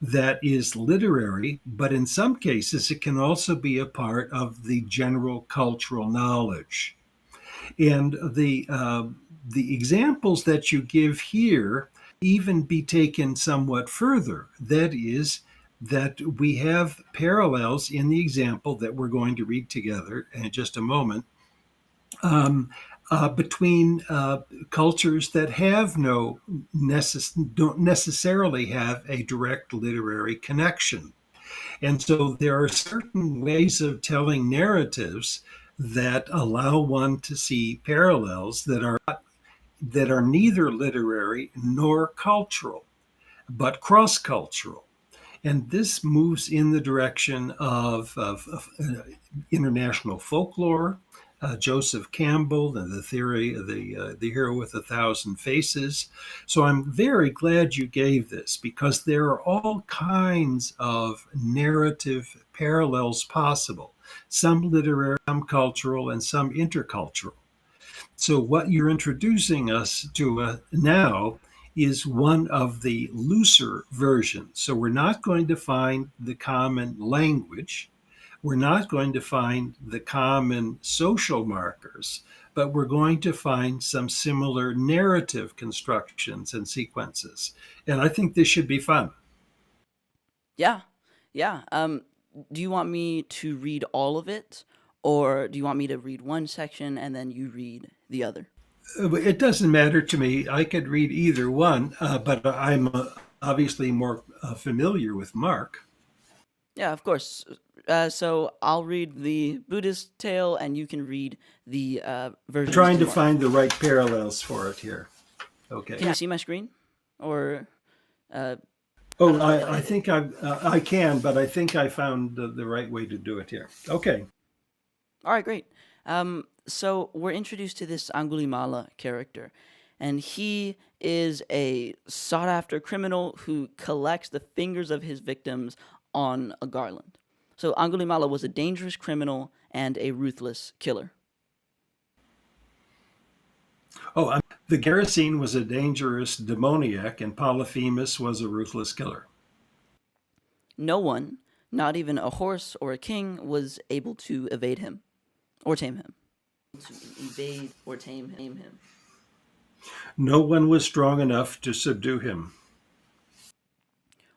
that is literary, but in some cases it can also be a part of the general cultural knowledge. And the examples that you give here even be taken somewhat further. That is, that we have parallels in the example that we're going to read together in just a moment, um, between cultures that have don't necessarily have a direct literary connection. And so there are certain ways of telling narratives that allow one to see parallels that are neither literary nor cultural, but cross-cultural. And this moves in the direction of international folklore, Joseph Campbell, and the theory of the hero with a thousand faces. So I'm very glad you gave this because there are all kinds of narrative parallels possible, some literary, some cultural, and some intercultural. So, what you're introducing us to now is one of the looser versions. So, we're not going to find the common language, we're not going to find the common social markers, but we're going to find some similar narrative constructions and sequences. And I think this should be fun. Yeah, yeah. Do you want me to read all of it, or do you want me to read one section and then you read the other? It doesn't matter to me. I could read either one, but I'm obviously more familiar with Mark. Yeah, of course. So I'll read the Buddhist tale, and you can read the versions Trying in to Mark. find the right parallels for it here. Can Okay. you see my screen? Or uh, Oh, I think I can, but I think I found the right way to do it here. Okay. all right, great. So we're introduced to this Angulimala character, and he is a sought-after criminal who collects the fingers of his victims on a garland. So Angulimala was a dangerous criminal and a ruthless killer. The Gerasene was a dangerous demoniac, and Polyphemus was a ruthless killer. No one, not even a horse or a king, was able to evade him or tame him. To evade or tame him. No one was strong enough to subdue him.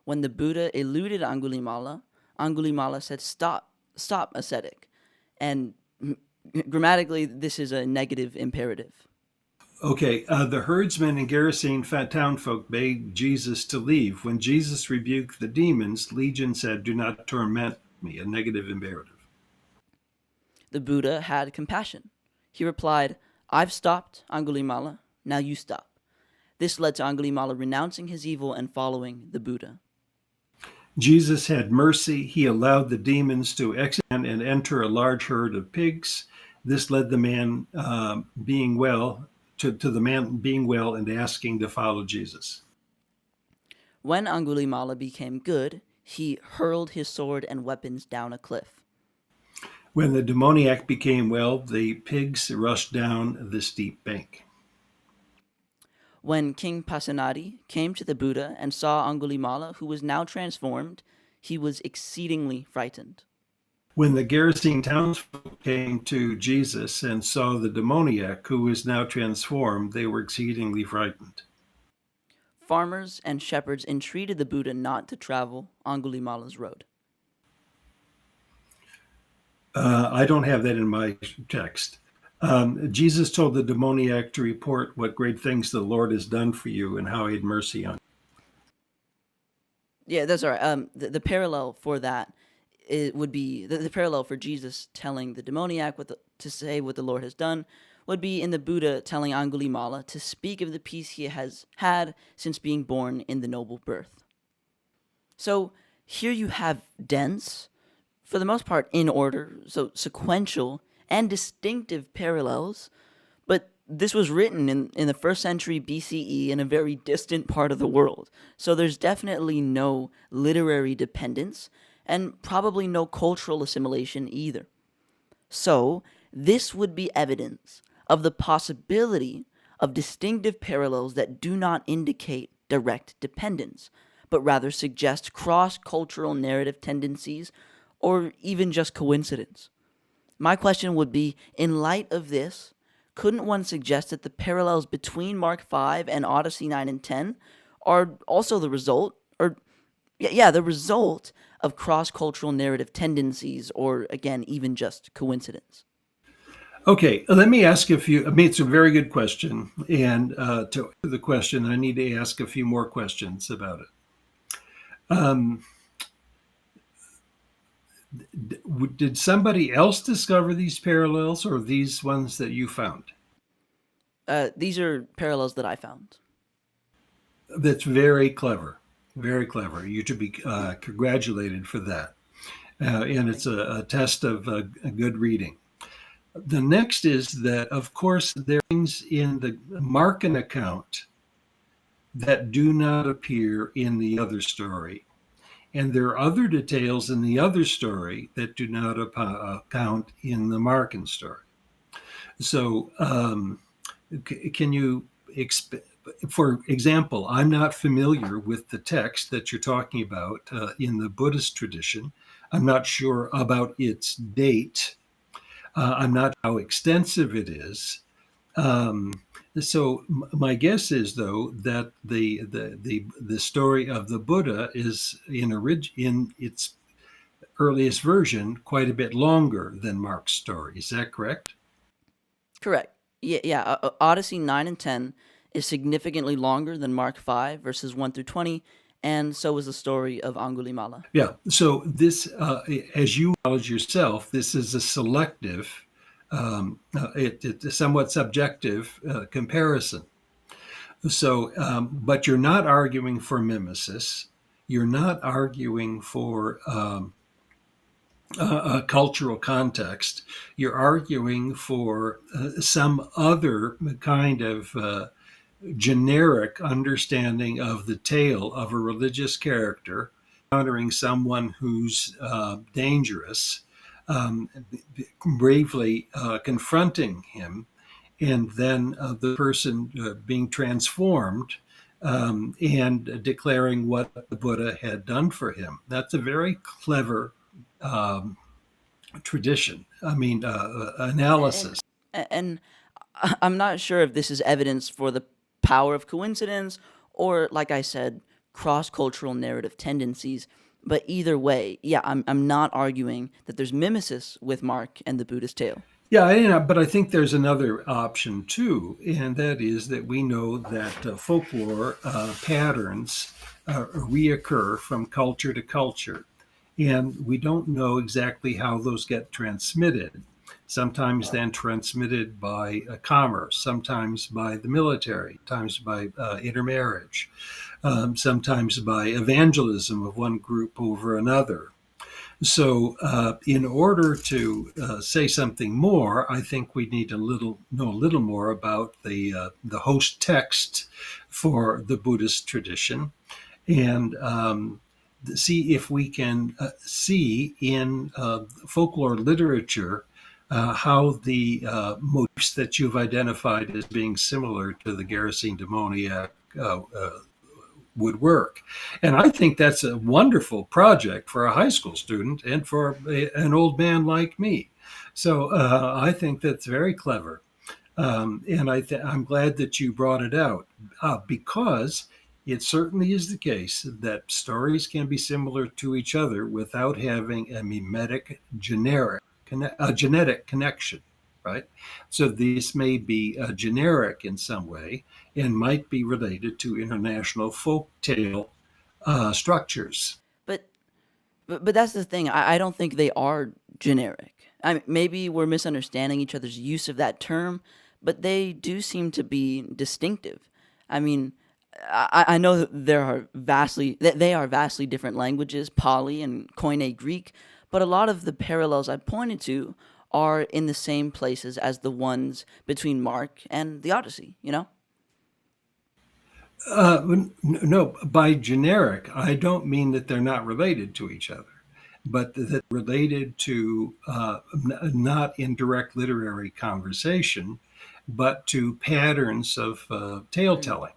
When the Buddha eluded Angulimala, Angulimala said, "Stop, stop, ascetic." And grammatically, this is a negative imperative. Okay, the herdsmen and Gerasene townfolk begged Jesus to leave. When Jesus rebuked the demons, Legion said, "Do not torment me," a negative imperative. The Buddha had compassion. He replied, "I've stopped, Angulimala, now you stop." This led to Angulimala renouncing his evil and following the Buddha. Jesus had mercy. He allowed the demons to exit and enter a large herd of pigs. This led the man being well to the man being well and asking to follow Jesus. When Angulimala became good, he hurled his sword and weapons down a cliff. When the demoniac became well, the pigs rushed down the steep bank. When King Pasenadi came to the Buddha and saw Angulimala, who was now transformed, he was exceedingly frightened. When the Gerasene townsfolk came to Jesus and saw the demoniac who was now transformed, they were exceedingly frightened. Farmers and shepherds entreated the Buddha not to travel Angulimala's road. I don't have that in my text. Jesus told the demoniac to report what great things the Lord has done for you and how he had mercy on you. Yeah, that's all right. The parallel for that would be the parallel for Jesus telling the demoniac to say what the Lord has done would be in the Buddha telling Angulimala to speak of the peace he has had since being born in the noble birth. So here you have dense, for the most part in order, so sequential and distinctive parallels, but this was written in the first century BCE in a very distant part of the world. So there's definitely no literary dependence and probably no cultural assimilation either. So this would be evidence of the possibility of distinctive parallels that do not indicate direct dependence, but rather suggest cross-cultural narrative tendencies or even just coincidence. My question would be, in light of this, couldn't one suggest that the parallels between Mark 5 and Odyssey 9 and 10 are also the result, the result of cross-cultural narrative tendencies, or again, even just coincidence? Okay, let me ask a few. I mean, it's a very good question. And to answer the question, I need to ask a few more questions about it. Um, did somebody else discover these parallels or these ones that you found? These are parallels that I found. That's very clever. Very clever. You should be congratulated for that. And it's Thank you. a test of good reading. The next is that, of course, there are things in the Markan account that do not appear in the other story. And there are other details in the other story that do not account in the Markan story. So, can you, for example, I'm not familiar with the text that you're talking about in the Buddhist tradition. I'm not sure about its date. I'm not sure how extensive it is. Um, so my guess is, though, that the story of the Buddha is in its earliest version quite a bit longer than Mark's story. Is that correct? Correct. Yeah, yeah. Odyssey 9 and 10 is significantly longer than Mark 5, verses 1 through 20, and so is the story of Angulimala. Yeah. So this, as you acknowledge yourself, this is a selective, it's a somewhat subjective comparison. So, but you're not arguing for mimesis. You're not arguing for a cultural context. You're arguing for some other kind of generic understanding of the tale of a religious character encountering someone who's dangerous, um, bravely confronting him, and then the person being transformed and declaring what the Buddha had done for him. That's a very clever um, tradition. I mean, And analysis. and I'm not sure if this is evidence for the power of coincidence or, like I said, cross-cultural narrative tendencies. But either way, yeah, I'm not arguing that there's mimesis with Mark and the Buddhist tale. Yeah, but I think there's another option too, and that is that we know that folklore patterns reoccur from culture to culture, and we don't know exactly how those get transmitted. Sometimes then transmitted by commerce, sometimes by the military, sometimes by intermarriage, sometimes by evangelism of one group over another. So, in order to say something more, I think we need to know a little more about the host text for the Buddhist tradition, and see if we can see in folklore literature how the motifs that you've identified as being similar to the Gerasene demoniac would work. And I think that's a wonderful project for a high school student and for an old man like me. So I think that's very clever. And I'm glad that you brought it out because it certainly is the case that stories can be similar to each other without having a mimetic a genetic connection, right? So this may be generic in some way and might be related to international folk tale structures. But but that's the thing. I don't think they are generic. I mean, maybe we're misunderstanding each other's use of that term, but they do seem to be distinctive. I mean, I know that they are vastly different languages, Pali and Koine Greek, but a lot of the parallels I pointed to are in the same places as the ones between Mark and the Odyssey. You know? No, by generic, I don't mean that they're not related to each other, but that related to not in direct literary conversation, but to patterns of tale Mm. telling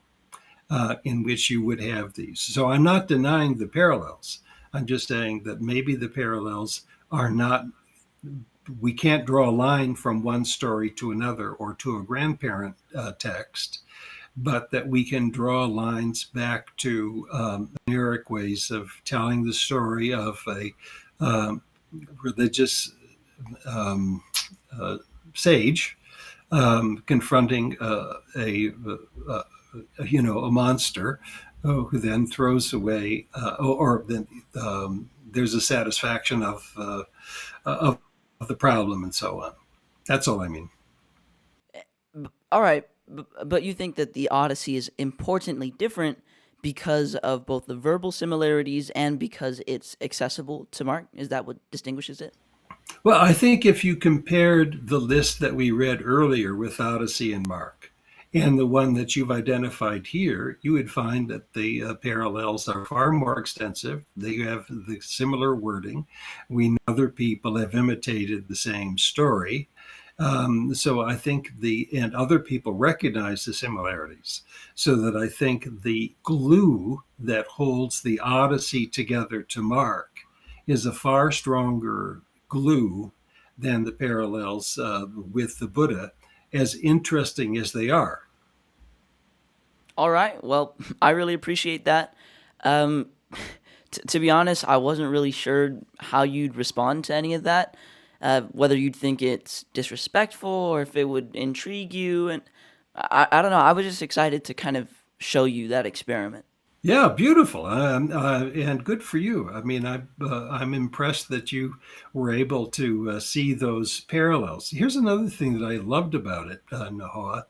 in which you would have these. So I'm not denying the parallels. I'm just saying that maybe the parallels are not, we can't draw a line from one story to another or to a grandparent text, but that we can draw lines back to generic ways of telling the story of a um, religious um, uh, sage confronting a a monster who then throws away, or then there's a satisfaction of the problem and so on. That's all I mean. All right, but you think that the Odyssey is importantly different because of both the verbal similarities and because it's accessible to Mark? Is that what distinguishes it? Well, I think if you compared the list that we read earlier with Odyssey and Mark and the one that you've identified here, you would find that the parallels are far more extensive. They have the similar wording. We know other people have imitated the same story. So I think and other people recognize the similarities. So that I think the glue that holds the Odyssey together to Mark is a far stronger glue than the parallels with the Buddha, as interesting as they are. All right. Well, I really appreciate that. Um, to be honest, I wasn't really sure how you'd respond to any of that, whether you'd think it's disrespectful or if it would intrigue you. And I don't know. I was just excited to kind of show you that experiment. Yeah, beautiful, and good for you. I mean, I'm impressed that you were able to see those parallels. Here's another thing that I loved about it, Nahoa,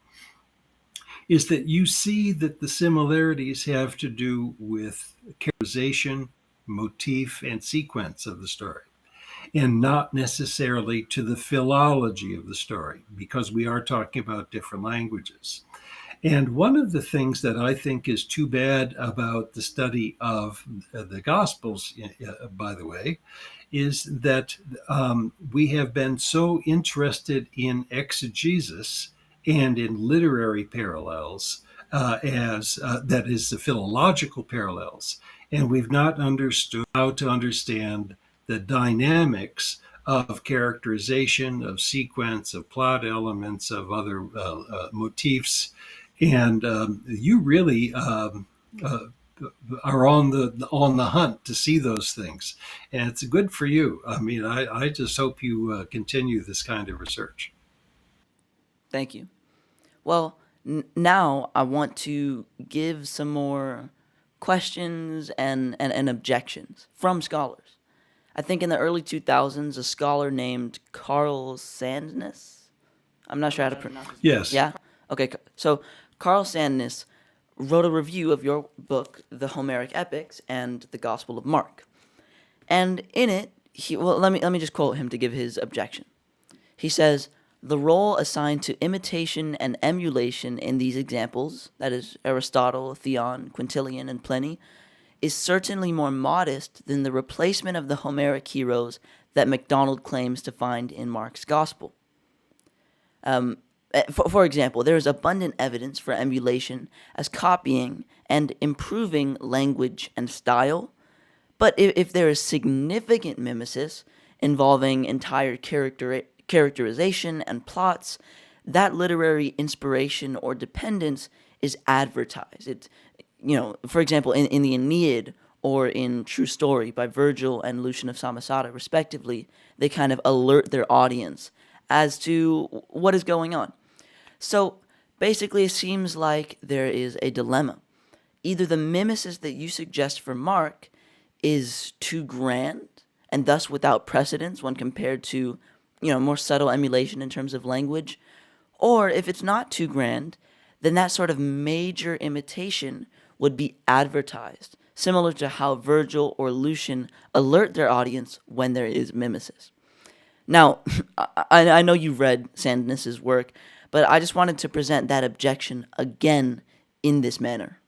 is that you see that the similarities have to do with characterization, motif, and sequence of the story, and not necessarily to the philology of the story, because we are talking about different languages. And one of the things that I think is too bad about the study of the Gospels, by the way, is that we have been so interested in exegesis and in literary parallels as that is the philological parallels, and we've not understood how to understand the dynamics of characterization, of sequence, of plot elements, of other motifs, and you really are on the hunt to see those things, and it's good for you. I mean, I just hope you continue this kind of research. Thank you. Well, now I want to give some more questions and objections from scholars. I think in the early 2000s, a scholar named Carl Sandness, I'm not sure how to pronounce his name. Yes. Yeah? Okay, so Carl Sandness wrote a review of your book, The Homeric Epics and the Gospel of Mark. And in it, let me just quote him to give his objection. He says, the role assigned to imitation and emulation in these examples, that is Aristotle, Theon, Quintilian, and Pliny, is certainly more modest than the replacement of the Homeric heroes that MacDonald claims to find in Mark's Gospel. For example, there is abundant evidence for emulation as copying and improving language and style, but if there is significant mimesis involving entire characterization and plots, that literary inspiration or dependence is advertised. For example, in the Iliad or in True Story by Virgil and Lucian of Samosata, respectively, they kind of alert their audience as to what is going on. So basically, it seems like there is a dilemma. Either the mimesis that you suggest for Mark is too grand and thus without precedence when compared to, more subtle emulation in terms of language, or if it's not too grand, then that sort of major imitation would be advertised, similar to how Virgil or Lucian alert their audience when there is mimesis. Now, I know you've read Sandness's work, but I just wanted to present that objection again in this manner.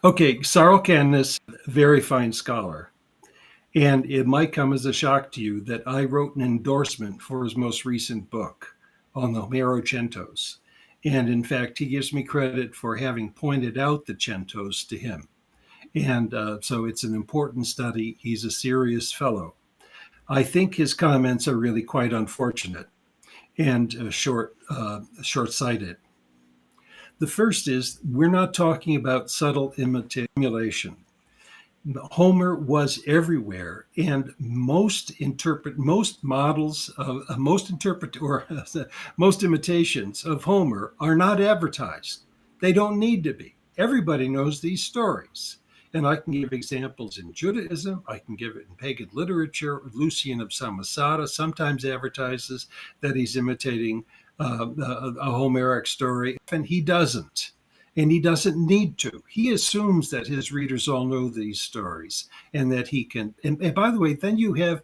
Okay, Sarl Cannis, very fine scholar. And it might come as a shock to you that I wrote an endorsement for his most recent book on the Homerocentos. And in fact, he gives me credit for having pointed out the centos to him. And so it's an important study. He's a serious fellow. I think his comments are really quite unfortunate and short-sighted. The first is we're not talking about subtle emulation. Homer was everywhere, and most imitations of Homer are not advertised. They don't need to be. Everybody knows these stories. And I can give examples in Judaism. I can give it in pagan literature. Lucian of Samosata sometimes advertises that he's imitating a Homeric story, and he doesn't. And he doesn't need to. He assumes that his readers all know these stories and that he can. And by the way, then you have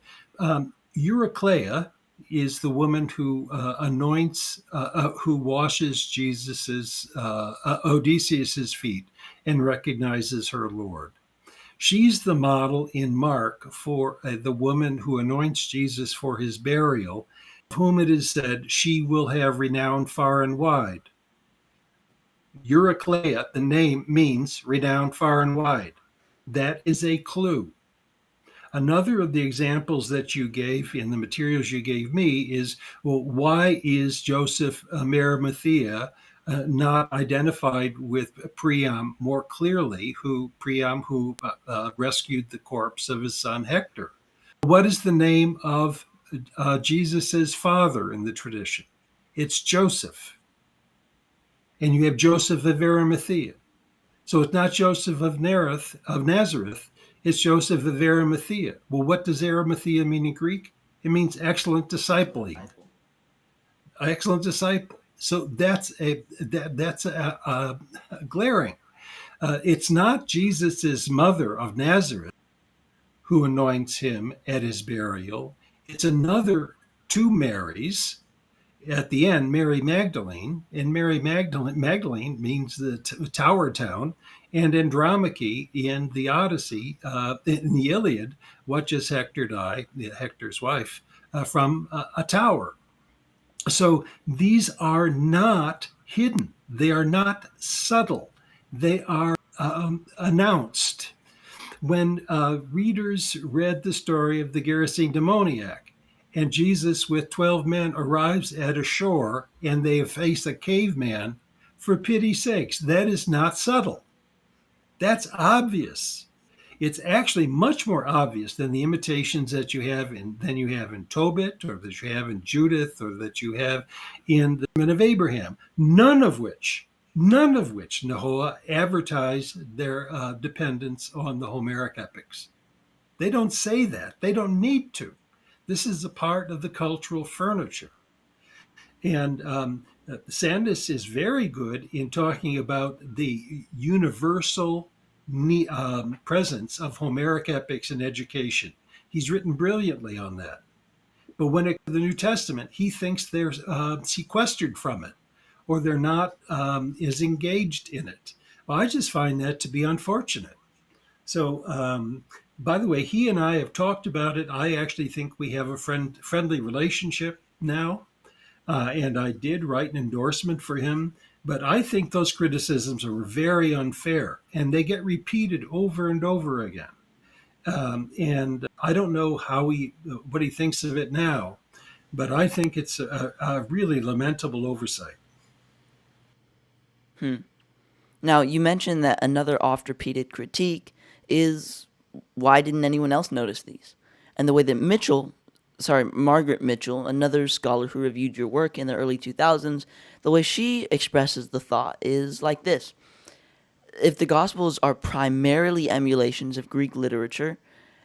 Eurycleia is the woman who who washes Jesus's Odysseus's feet and recognizes her Lord. She's the model in Mark for the woman who anoints Jesus for his burial, of whom it is said, she will have renown far and wide. Eurycleia, the name means renowned far and wide. That is a clue. Another of the examples that you gave in the materials you gave me is, well, why is Joseph Arimathea not identified with Priam more clearly, Priam who rescued the corpse of his son Hector? What is the name of Jesus's father in the tradition? It's Joseph. And you have Joseph of Arimathea. So it's not Joseph of Nazareth, it's Joseph of Arimathea. Well, what does Arimathea mean in Greek? It means excellent disciple. Excellent disciple. So that's glaring. It's not Jesus's mother of Nazareth who anoints him at his burial. It's another two Marys. At the end, Mary Magdalene, and Magdalene means the tower town, and Andromache in the Odyssey, in the Iliad, watches Hector die, Hector's wife, from a tower. So these are not hidden. They are not subtle. They are announced. When readers read the story of the Gerasene demoniac, and Jesus with 12 men arrives at a shore and they face a caveman, for pity's sakes, that is not subtle. That's obvious. It's actually much more obvious than the imitations that you have in Tobit, or that you have in Judith, or that you have in the Men of Abraham. None of which Nehoah advertise their dependence on the Homeric epics. They don't say that. They don't need to. This is a part of the cultural furniture. And Sandus is very good in talking about the universal presence of Homeric epics in education. He's written brilliantly on that. But when it comes to the New Testament, he thinks they're sequestered from it, or they're not as engaged in it. Well, I just find that to be unfortunate. So, by the way, he and I have talked about it. I actually think we have a friendly relationship now. And I did write an endorsement for him. But I think those criticisms are very unfair, and they get repeated over and over again. And I don't know what he thinks of it now, but I think it's a really lamentable oversight. Now, you mentioned that another oft-repeated critique is, why didn't anyone else notice these? And the way that Margaret Mitchell, another scholar who reviewed your work in the early 2000s, the way she expresses the thought is like this. If the Gospels are primarily emulations of Greek literature,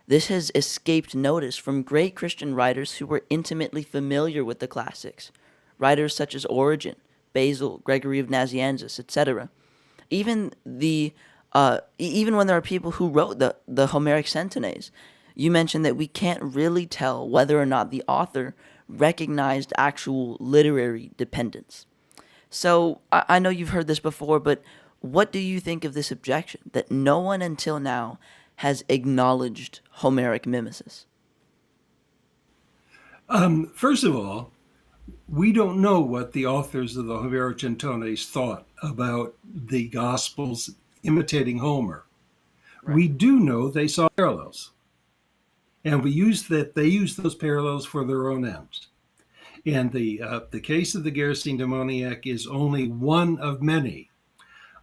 this has escaped notice from great Christian writers who were intimately familiar with the classics, writers such as Origen, Basil, Gregory of Nazianzus, etc. Even when there are people who wrote the Homeric centenaries, you mentioned that we can't really tell whether or not the author recognized actual literary dependence. So I know you've heard this before, but what do you think of this objection that no one until now has acknowledged Homeric mimesis? First of all, we don't know what the authors of the Homeric thought about the Gospels imitating Homer. Right. We do know they saw parallels, and they used those parallels for their own ends. And the case of the Gerasene demoniac is only one of many.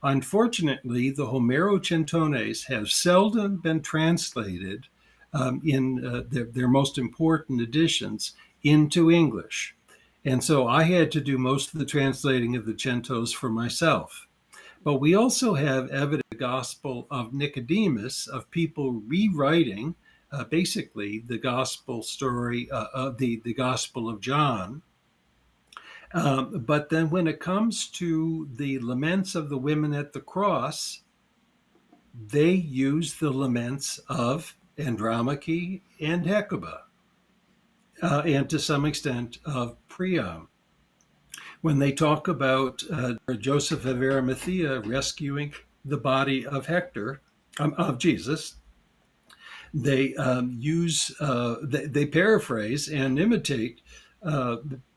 Unfortunately, the Homerocentones have seldom been translated in their most important editions into English. And so I had to do most of the translating of the centos for myself. But we also have evidence in the Gospel of Nicodemus of people rewriting basically the gospel story of the Gospel of John. But then when it comes to the laments of the women at the cross, they use the laments of Andromache and Hecuba, and to some extent of Priam. When they talk about Joseph of Arimathea rescuing the body of Hector, of Jesus, they they paraphrase and imitate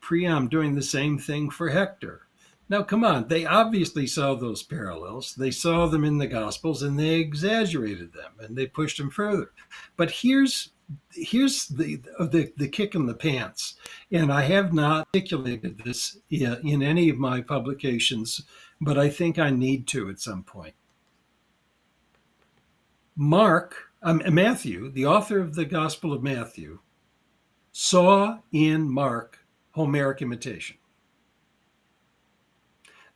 Priam doing the same thing for Hector. Now, come on, they obviously saw those parallels. They saw them in the Gospels, and they exaggerated them, and they pushed them further. But here's the kick in the pants, and I have not articulated this in any of my publications, but I think I need to at some point. Matthew, the author of the Gospel of Matthew, saw in Mark Homeric imitation.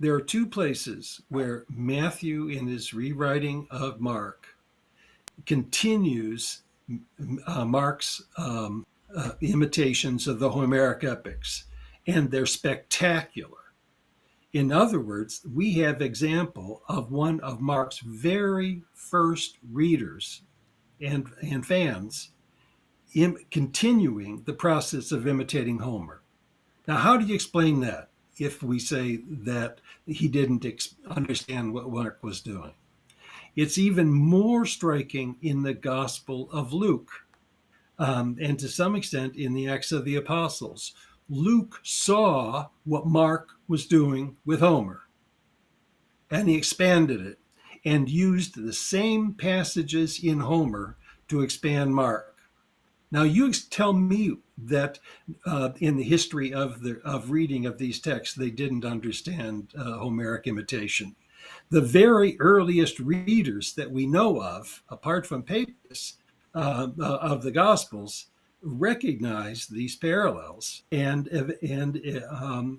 There are two places where Matthew, in his rewriting of Mark, continues Mark's imitations of the Homeric epics, and they're spectacular. In other words, we have example of one of Mark's very first readers and fans continuing the process of imitating Homer. Now, how do you explain that if we say that he didn't understand what Mark was doing? It's even more striking in the Gospel of Luke, and to some extent in the Acts of the Apostles. Luke saw what Mark was doing with Homer, and he expanded it and used the same passages in Homer to expand Mark. Now, you tell me that in the history of reading of these texts, they didn't understand Homeric imitation. The very earliest readers that we know of, apart from Papias, of the Gospels, recognized these parallels and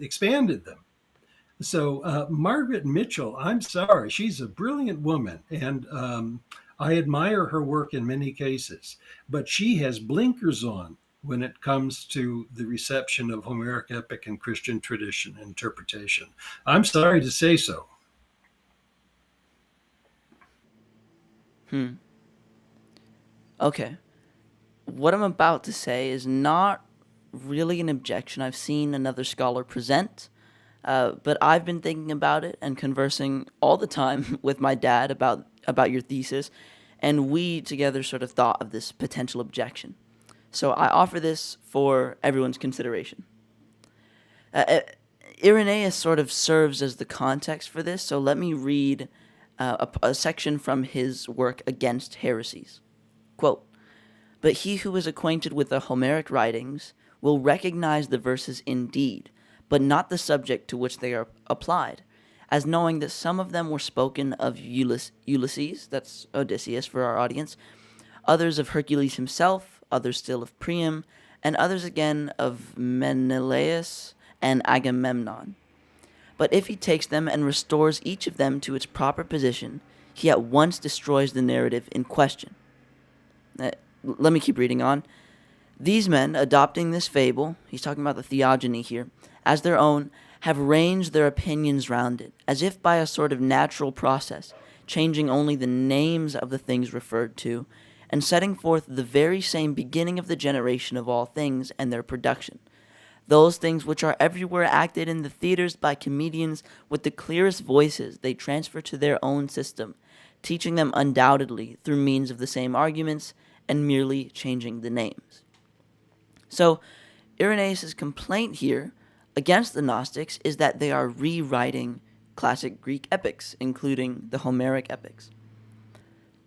expanded them. So Margaret Mitchell, I'm sorry, she's a brilliant woman, and I admire her work in many cases, but she has blinkers on when it comes to the reception of Homeric epic and Christian tradition interpretation. I'm sorry to say so. Okay. What I'm about to say is not really an objection I've seen another scholar present, but I've been thinking about it and conversing all the time with my dad about your thesis, and we together sort of thought of this potential objection. So I offer this for everyone's consideration. Irenaeus sort of serves as the context for this, so let me read a section from his work Against Heresies. Quote, "But he who is acquainted with the Homeric writings will recognize the verses indeed, but not the subject to which they are applied, as knowing that some of them were spoken of Ulysses, that's Odysseus for our audience, others of Hercules himself, others still of Priam, and others again of Menelaus and Agamemnon. But if he takes them and restores each of them to its proper position, he at once destroys the narrative in question." Let me keep reading on. "These men, adopting this fable," he's talking about the theogony here, "as their own, have ranged their opinions round it, as if by a sort of natural process, changing only the names of the things referred to, and setting forth the very same beginning of the generation of all things and their production. Those things which are everywhere acted in the theaters by comedians with the clearest voices they transfer to their own system, teaching them undoubtedly through means of the same arguments and merely changing the names." So Irenaeus' complaint here against the Gnostics is that they are rewriting classic Greek epics, including the Homeric epics.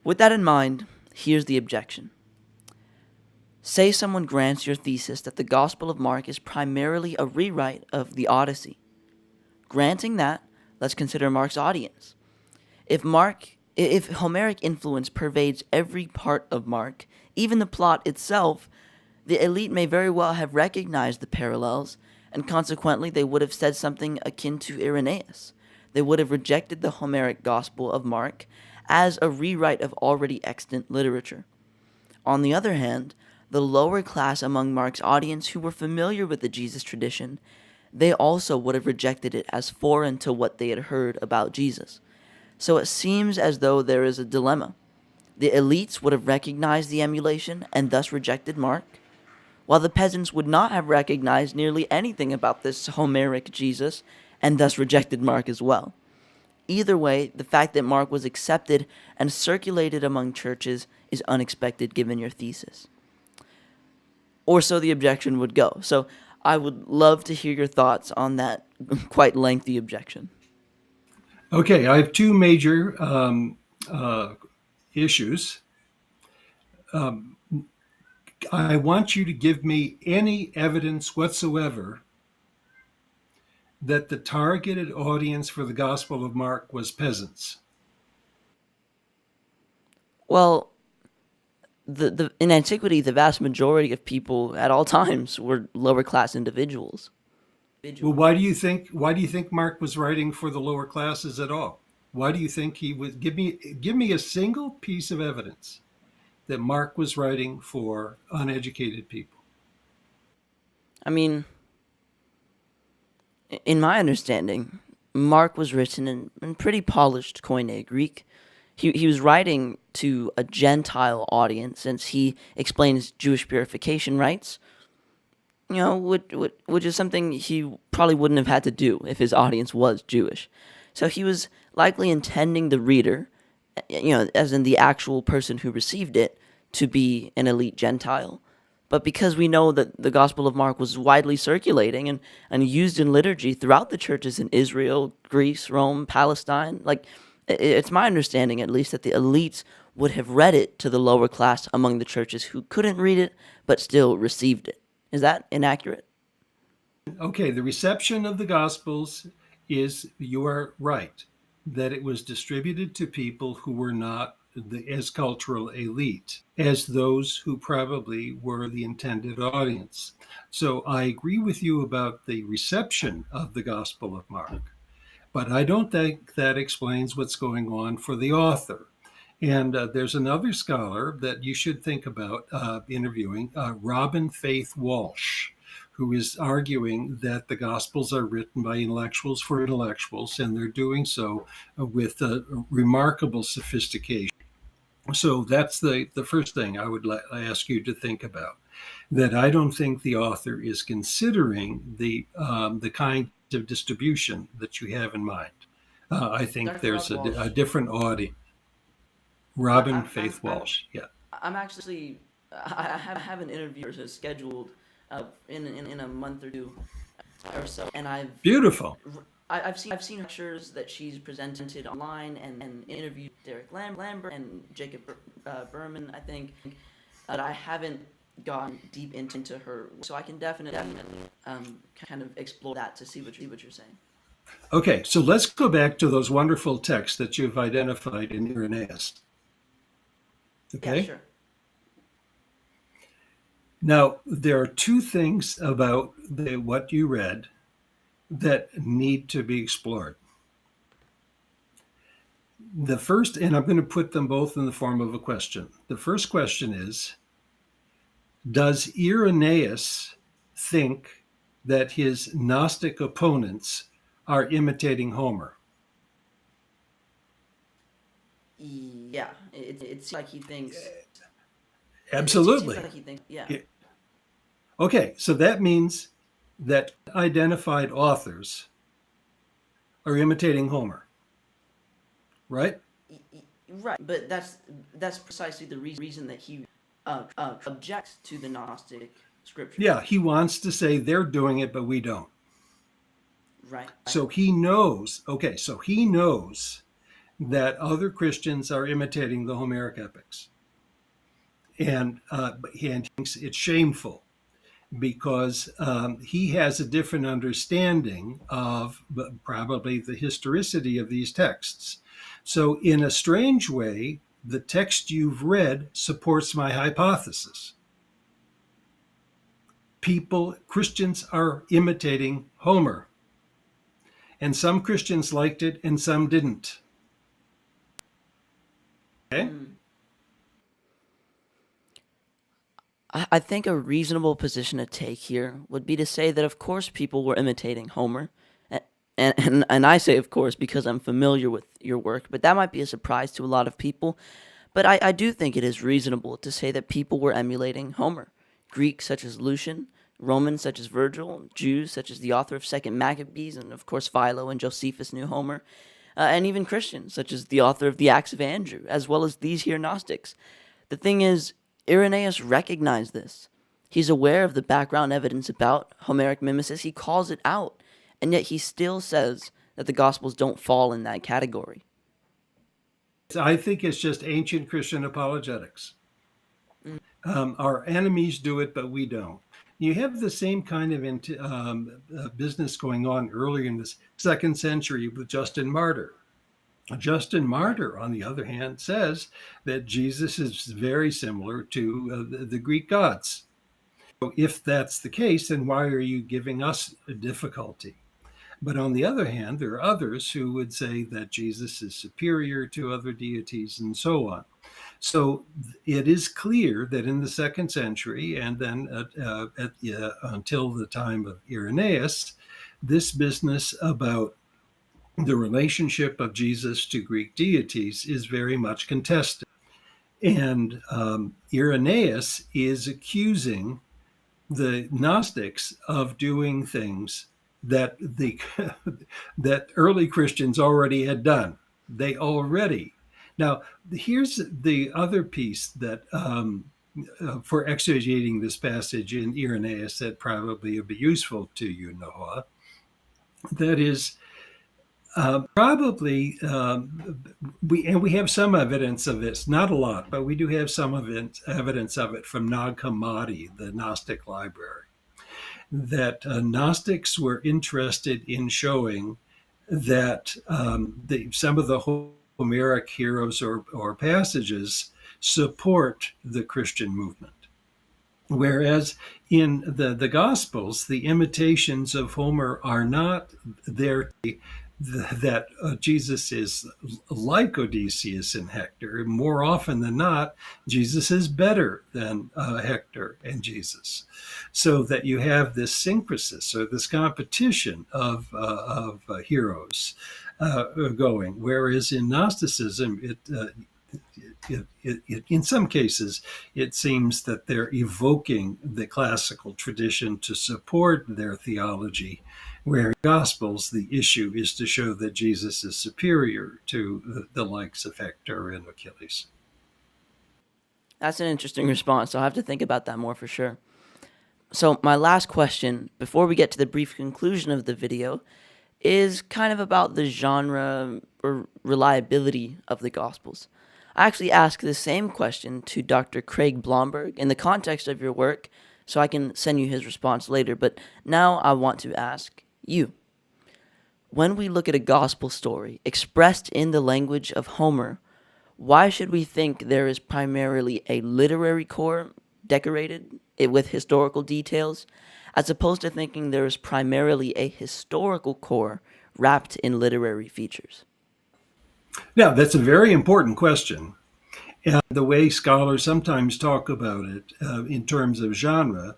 With that in mind, here's the objection. Say someone grants your thesis that the Gospel of Mark is primarily a rewrite of the Odyssey. Granting that, let's consider Mark's audience. If Homeric influence pervades every part of Mark, even the plot itself, the elite may very well have recognized the parallels, and consequently they would have said something akin to Irenaeus. They would have rejected the Homeric Gospel of Mark as a rewrite of already extant literature. On the other hand, the lower class among Mark's audience who were familiar with the Jesus tradition they also would have rejected it as foreign to what they had heard about Jesus. So it seems as though there is a dilemma. The elites would have recognized the emulation and thus rejected Mark, while the peasants would not have recognized nearly anything about this Homeric Jesus and thus rejected Mark as well. Either way, the fact that Mark was accepted and circulated among churches is unexpected given your thesis. Or so the objection would go. So I would love to hear your thoughts on that quite lengthy objection. Okay, I have two major issues. I want you to give me any evidence whatsoever that the targeted audience for the Gospel of Mark was peasants. Well, in antiquity, the vast majority of people at all times were lower class individuals. Well, why do you think Mark was writing for the lower classes at all? Why do you think he would give me a single piece of evidence that Mark was writing for uneducated people? I mean, in my understanding, Mark was written in pretty polished Koine Greek. He was writing to a Gentile audience since he explains Jewish purification rites, which is something he probably wouldn't have had to do if his audience was Jewish. So he was likely intending the reader, as in the actual person who received it, to be an elite Gentile. But because we know that the Gospel of Mark was widely circulating and used in liturgy throughout the churches in Israel, Greece, Rome, Palestine, it's my understanding at least that the elites would have read it to the lower class among the churches who couldn't read it but still received it. Is that inaccurate? Okay, the reception of the Gospels is, you are right, that it was distributed to people who were not as cultural elite as those who probably were the intended audience. So I agree with you about the reception of the Gospel of Mark, but I don't think that explains what's going on for the author. And there's another scholar that you should think about interviewing, Robin Faith Walsh, who is arguing that the Gospels are written by intellectuals for intellectuals, and they're doing so with remarkable sophistication. So that's the first thing I would ask you to think about. That I don't think the author is considering the kind of distribution that you have in mind. I think Dr. there's Rob a Walsh. different audience. Yeah, Robin Faith Walsh. Yeah. I'm actually I have an interview scheduled in a month or two or so, and Beautiful. I've seen lectures that she's presented online and interviewed Derek Lambert and Jacob Berman, I think, but I haven't gone deep into her, so I can definitely kind of explore that to see what you're saying. Okay, so let's go back to those wonderful texts that you've identified in Irenaeus. Yeah, Okay? sure. Now, there are two things about what you read that need to be explored. The first, and I'm going to put them both in the form of a question. The first question is, does Irenaeus think that his Gnostic opponents are imitating Homer? Yeah, it seems like he thinks. Absolutely. It seems like he thinks. Yeah. Okay, so that means that identified authors are imitating Homer, right? Right, but that's precisely the reason that he objects to the Gnostic scriptures. Yeah, he wants to say they're doing it, but we don't. Right. So he knows, okay, so he knows that other Christians are imitating the Homeric epics. And he thinks it's shameful because he has a different understanding of probably the historicity of these texts. So, in a strange way, the text you've read supports my hypothesis. Christians are imitating Homer. And some Christians liked it and some didn't. Okay? I think a reasonable position to take here would be to say that, of course, people were imitating Homer. And I say, of course, because I'm familiar with your work, but that might be a surprise to a lot of people. But I do think it is reasonable to say that people were emulating Homer. Greeks such as Lucian, Romans such as Virgil, Jews such as the author of Second Maccabees, and of course Philo and Josephus knew Homer, and even Christians such as the author of the Acts of Andrew, as well as these here Gnostics. The thing is, Irenaeus recognized this. He's aware of the background evidence about Homeric mimesis. He calls it out, and yet he still says that the Gospels don't fall in that category. I think it's just ancient Christian apologetics. Our enemies do it, but we don't. You have the same kind of business going on earlier in the second century with Justin Martyr. Justin Martyr, on the other hand, says that Jesus is very similar to the Greek gods. So if that's the case, then why are you giving us a difficulty? But on the other hand, there are others who would say that Jesus is superior to other deities and so on. So it is clear that in the second century, and then until the time of Irenaeus, this business about the relationship of Jesus to Greek deities is very much contested. And Irenaeus is accusing the Gnostics of doing things that the that early Christians already had done. They already. Now, here's the other piece that for exegeting this passage in Irenaeus that probably would be useful to you, Noah. That is, probably we have some evidence of this, not a lot, but we do have some evidence of it from Nag Hammadi, the Gnostic library, that Gnostics were interested in showing that some of the Homeric heroes or passages support the Christian movement. Whereas in the Gospels, the imitations of Homer are not there that Jesus is like Odysseus and Hector. More often than not, Jesus is better than Hector and Jesus. So that you have this syncresis or this competition of heroes going. Whereas in Gnosticism, in some cases, it seems that they're evoking the classical tradition to support their theology, where in Gospels, the issue is to show that Jesus is superior to the likes of Hector and Achilles. That's an interesting response. I'll have to think about that more for sure. So, my last question, before we get to the brief conclusion of the video, is kind of about the genre or reliability of the Gospels. I actually asked the same question to Dr. Craig Blomberg in the context of your work, so I can send you his response later, but now I want to ask you. When we look at a gospel story expressed in the language of Homer, why should we think there is primarily a literary core decorated with historical details, as opposed to thinking there is primarily a historical core wrapped in literary features? Now, that's a very important question. And the way scholars sometimes talk about it in terms of genre,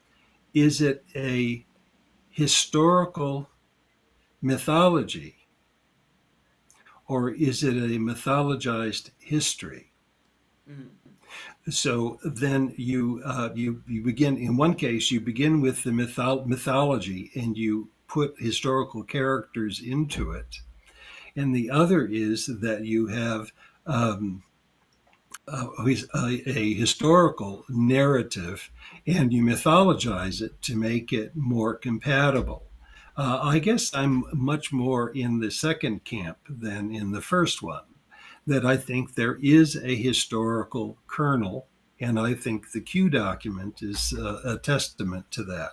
is it a historical mythology or is it a mythologized history? So then you begin, in one case, you begin with the mythology and you put historical characters into it. And the other is that you have a historical narrative and you mythologize it to make it more compatible. I guess I'm much more in the second camp than in the first one, that I think there is a historical kernel, and I think the Q document is a testament to that.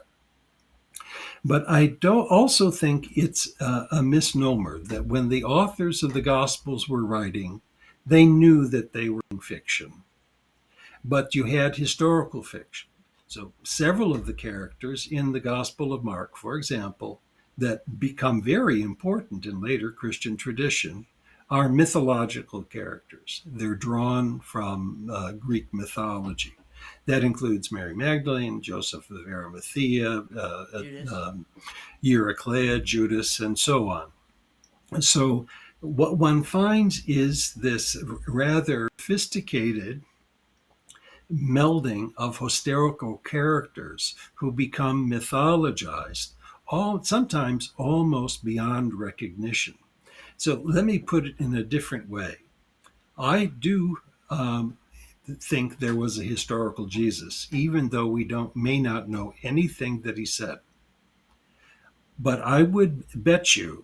But I don't also think it's a misnomer that when the authors of the Gospels were writing, they knew that they were in fiction. But you had historical fiction. So several of the characters in the Gospel of Mark, for example, that become very important in later Christian tradition are mythological characters. They're drawn from Greek mythology. That includes Mary Magdalene, Joseph of Arimathea, Judas. Eurycleia, Judas, and so on. So what one finds is this rather sophisticated melding of historical characters who become mythologized, all sometimes almost beyond recognition. So let me put it in a different way. I do think there was a historical Jesus, even though we may not know anything that he said. But I would bet you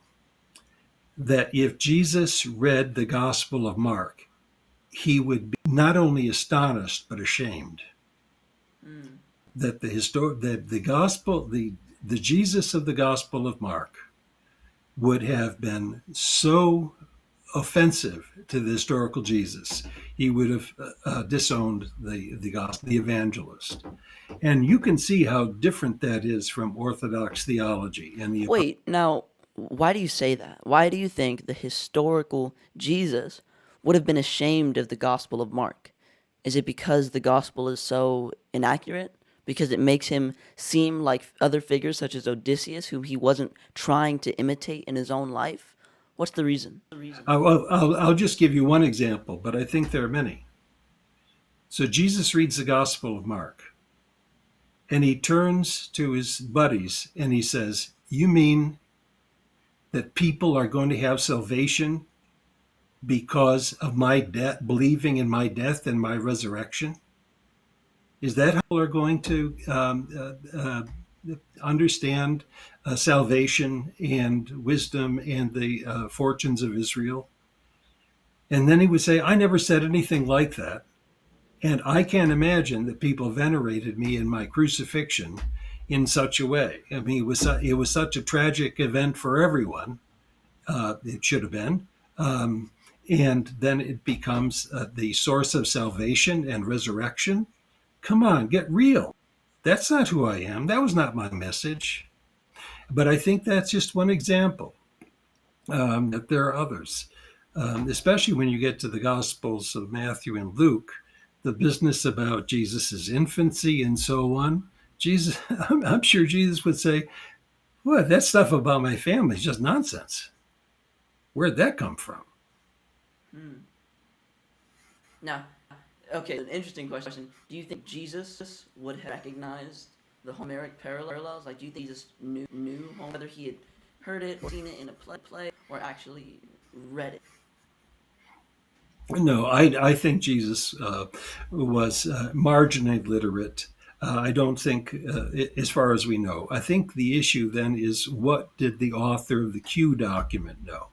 that if Jesus read the Gospel of Mark, he would be not only astonished but ashamed Mm. that the gospel, the Jesus of the Gospel of Mark, would have been so offensive to the historical Jesus, he would have disowned the gospel, the evangelist. And you can see how different that is from Orthodox theology and the. Wait, now, why do you say that? Why do you think the historical Jesus would have been ashamed of the Gospel of Mark? Is it because the Gospel is so inaccurate? Because it makes him seem like other figures such as Odysseus, whom he wasn't trying to imitate in his own life? What's the reason? I'll just give you one example, but I think there are many. So Jesus reads the Gospel of Mark, and he turns to his buddies and he says, "You mean that people are going to have salvation because of my death, believing in my death and my resurrection? Is that how people are going to understand salvation and wisdom and the fortunes of Israel?" And then he would say, "I never said anything like that. And I can't imagine that people venerated me in my crucifixion in such a way. I mean, it was such a tragic event for everyone. It should have been. And then it becomes the source of salvation and resurrection. Come on, get real. That's not who I am. That was not my message." But I think that's just one example. That there are others, especially when you get to the Gospels of Matthew and Luke, the business about Jesus's infancy and so on. Jesus, I'm sure Jesus would say, "What, that stuff about my family is just nonsense. Where'd that come from?" Hmm. Now, okay, an interesting question. Do you think Jesus would have recognized the Homeric parallels? Like, do you think Jesus knew Homer, whether he had heard it or seen it in a play or actually read it? No, I think Jesus was marginally literate. I don't think, as far as we know, I think the issue then is what did the author of the Q document know?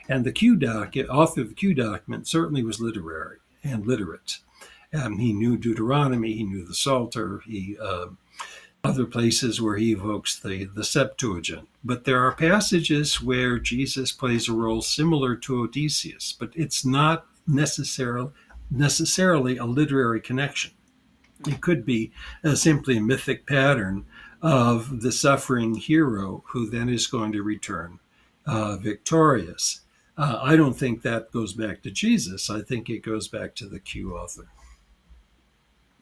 And the author of the Q document certainly was literary and literate. He knew Deuteronomy, he knew the Psalter, he other places where he evokes the Septuagint. But there are passages where Jesus plays a role similar to Odysseus, but it's not necessarily a literary connection. It could be simply a mythic pattern of the suffering hero who then is going to return victorious. I don't think that goes back to Jesus. I think it goes back to the Q author.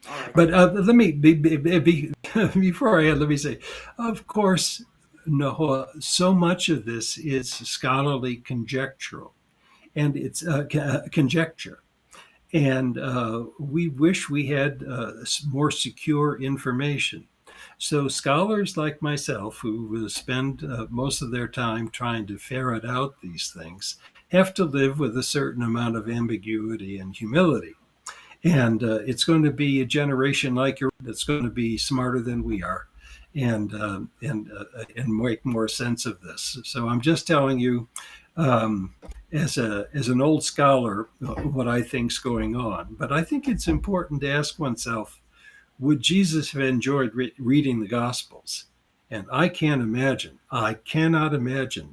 All right. But let me before I end, let me say, of course, no, so much of this is scholarly conjectural, and it's conjecture. And we wish we had more secure information. So scholars like myself, who will spend most of their time trying to ferret out these things, have to live with a certain amount of ambiguity and humility. And it's going to be a generation like yours that's going to be smarter than we are, and make more sense of this. So I'm just telling you, as an old scholar, what I think's going on. But I think it's important to ask oneself, would Jesus have enjoyed reading the Gospels? And I cannot imagine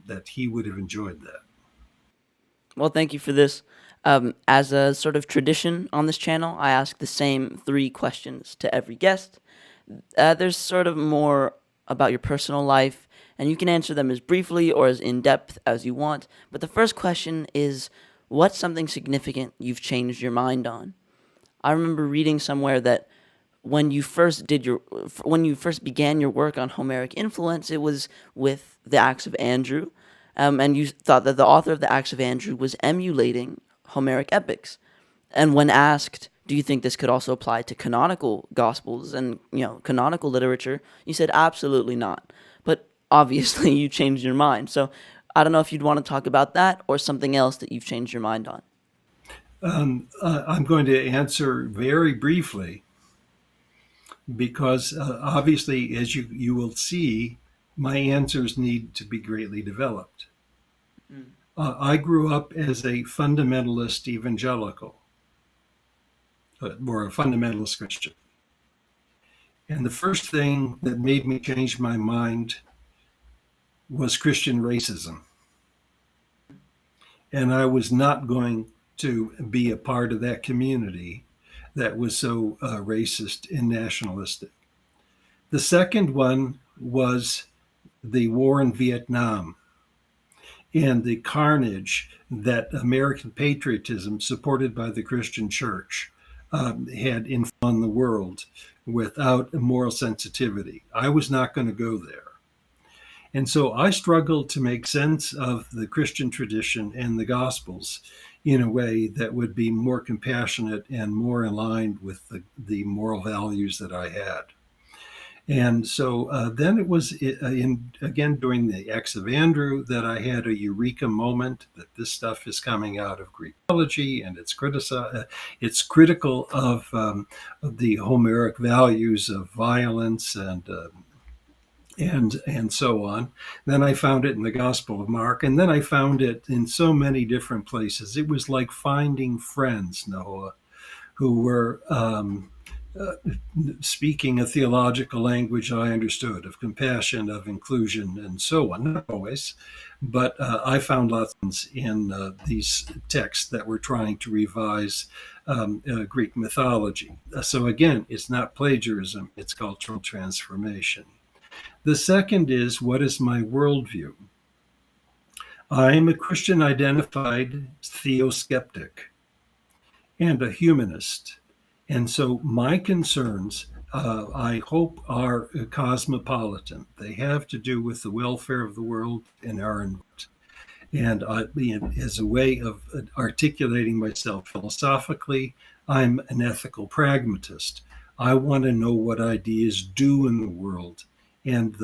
that he would have enjoyed that. Well, thank you for this. As a sort of tradition on this channel, I ask the same 3 questions to every guest. There's sort of more about your personal life, and you can answer them as briefly or as in-depth as you want. But the first question is, what's something significant you've changed your mind on? I remember reading somewhere that when you first began your work on Homeric influence, it was with the Acts of Andrew, and you thought that the author of the Acts of Andrew was emulating Homeric epics. And when asked, do you think this could also apply to canonical gospels and canonical literature, you said absolutely not. But obviously, you changed your mind. So I don't know if you'd want to talk about that or something else that you've changed your mind on. I'm going to answer very briefly because obviously, as you will see, my answers need to be greatly developed. I grew up as a fundamentalist evangelical, or a fundamentalist Christian. And the first thing that made me change my mind was Christian racism. And I was not going to be a part of that community that was so racist and nationalistic. The second one was the war in Vietnam and the carnage that American patriotism, supported by the Christian church, had on the world without moral sensitivity. I was not going to go there. And so I struggled to make sense of the Christian tradition and the Gospels in a way that would be more compassionate and more aligned with the moral values that I had. And so then it was again during the Acts of Andrew that I had a eureka moment that this stuff is coming out of Greek mythology and it's critical of the Homeric values of violence and so on. Then I found it in the Gospel of Mark, and then I found it in so many different places. It was like finding friends, Noah, who were speaking a theological language I understood, of compassion, of inclusion, and so on. Not always, but I found lots in these texts that were trying to revise Greek mythology. So again, it's not plagiarism, it's cultural transformation. The second is, what is my worldview? I'm a Christian identified theoskeptic and a humanist. And so my concerns, I hope, are cosmopolitan. They have to do with the welfare of the world and our environment. And as a way of articulating myself philosophically, I'm an ethical pragmatist. I want to know what ideas do in the world and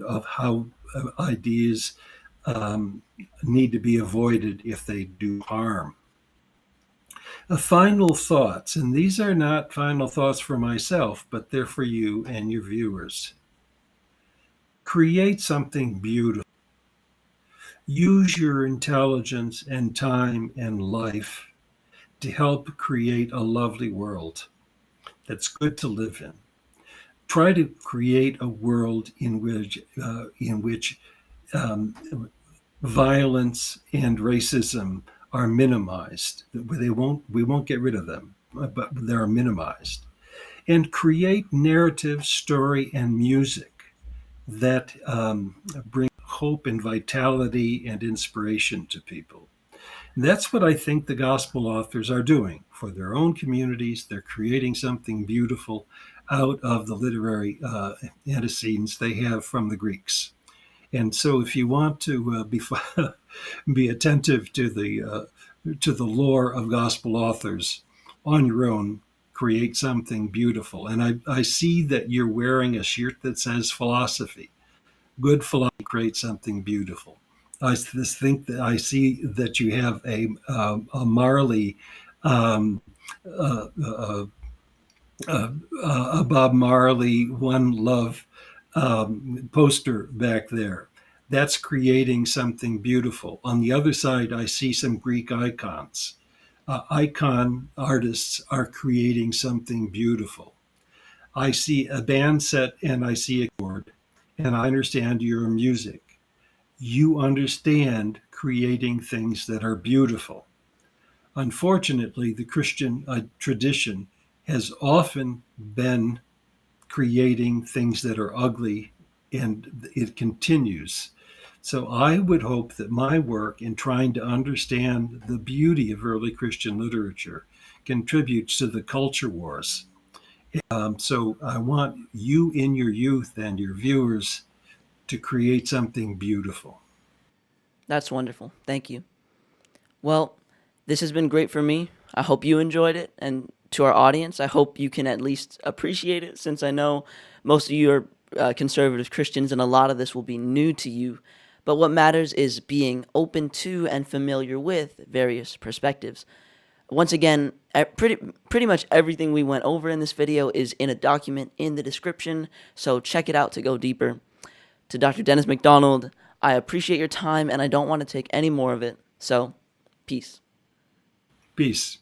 of how ideas need to be avoided if they do harm. Final thoughts, and these are not final thoughts for myself, but they're for you and your viewers. Create something beautiful. Use your intelligence and time and life to help create a lovely world that's good to live in. Try to create a world in which violence and racism are minimized. We won't get rid of them, but they're minimized. And create narrative, story, and music that bring hope and vitality and inspiration to people. And that's what I think the gospel authors are doing for their own communities. They're creating something beautiful out of the literary antecedents they have from the Greeks. And so, if you want to be attentive to the lore of gospel authors on your own, create something beautiful. And I see that you're wearing a shirt that says philosophy. Good philosophy creates something beautiful. I just think that I see that you have a Marley, a Bob Marley One Love poster back there. That's creating something beautiful. On the other side, I see some Greek icons. Icon artists are creating something beautiful. I see a band set and I see a chord, and I understand your music. You understand creating things that are beautiful. Unfortunately, the Christian tradition has often been creating things that are ugly, and it continues. So I would hope that my work in trying to understand the beauty of early Christian literature contributes to the culture wars So I want you in your youth and your viewers to create something beautiful. That's wonderful. Thank you. Well, this has been great for me. I hope you enjoyed it. And to our audience, I hope you can at least appreciate it, since I know most of you are conservative Christians and a lot of this will be new to you. But what matters is being open to and familiar with various perspectives. Once again, pretty much everything we went over in this video is in a document in the description, so check it out to go deeper. To Dr. Dennis MacDonald, I appreciate your time and I don't want to take any more of it, so peace. Peace.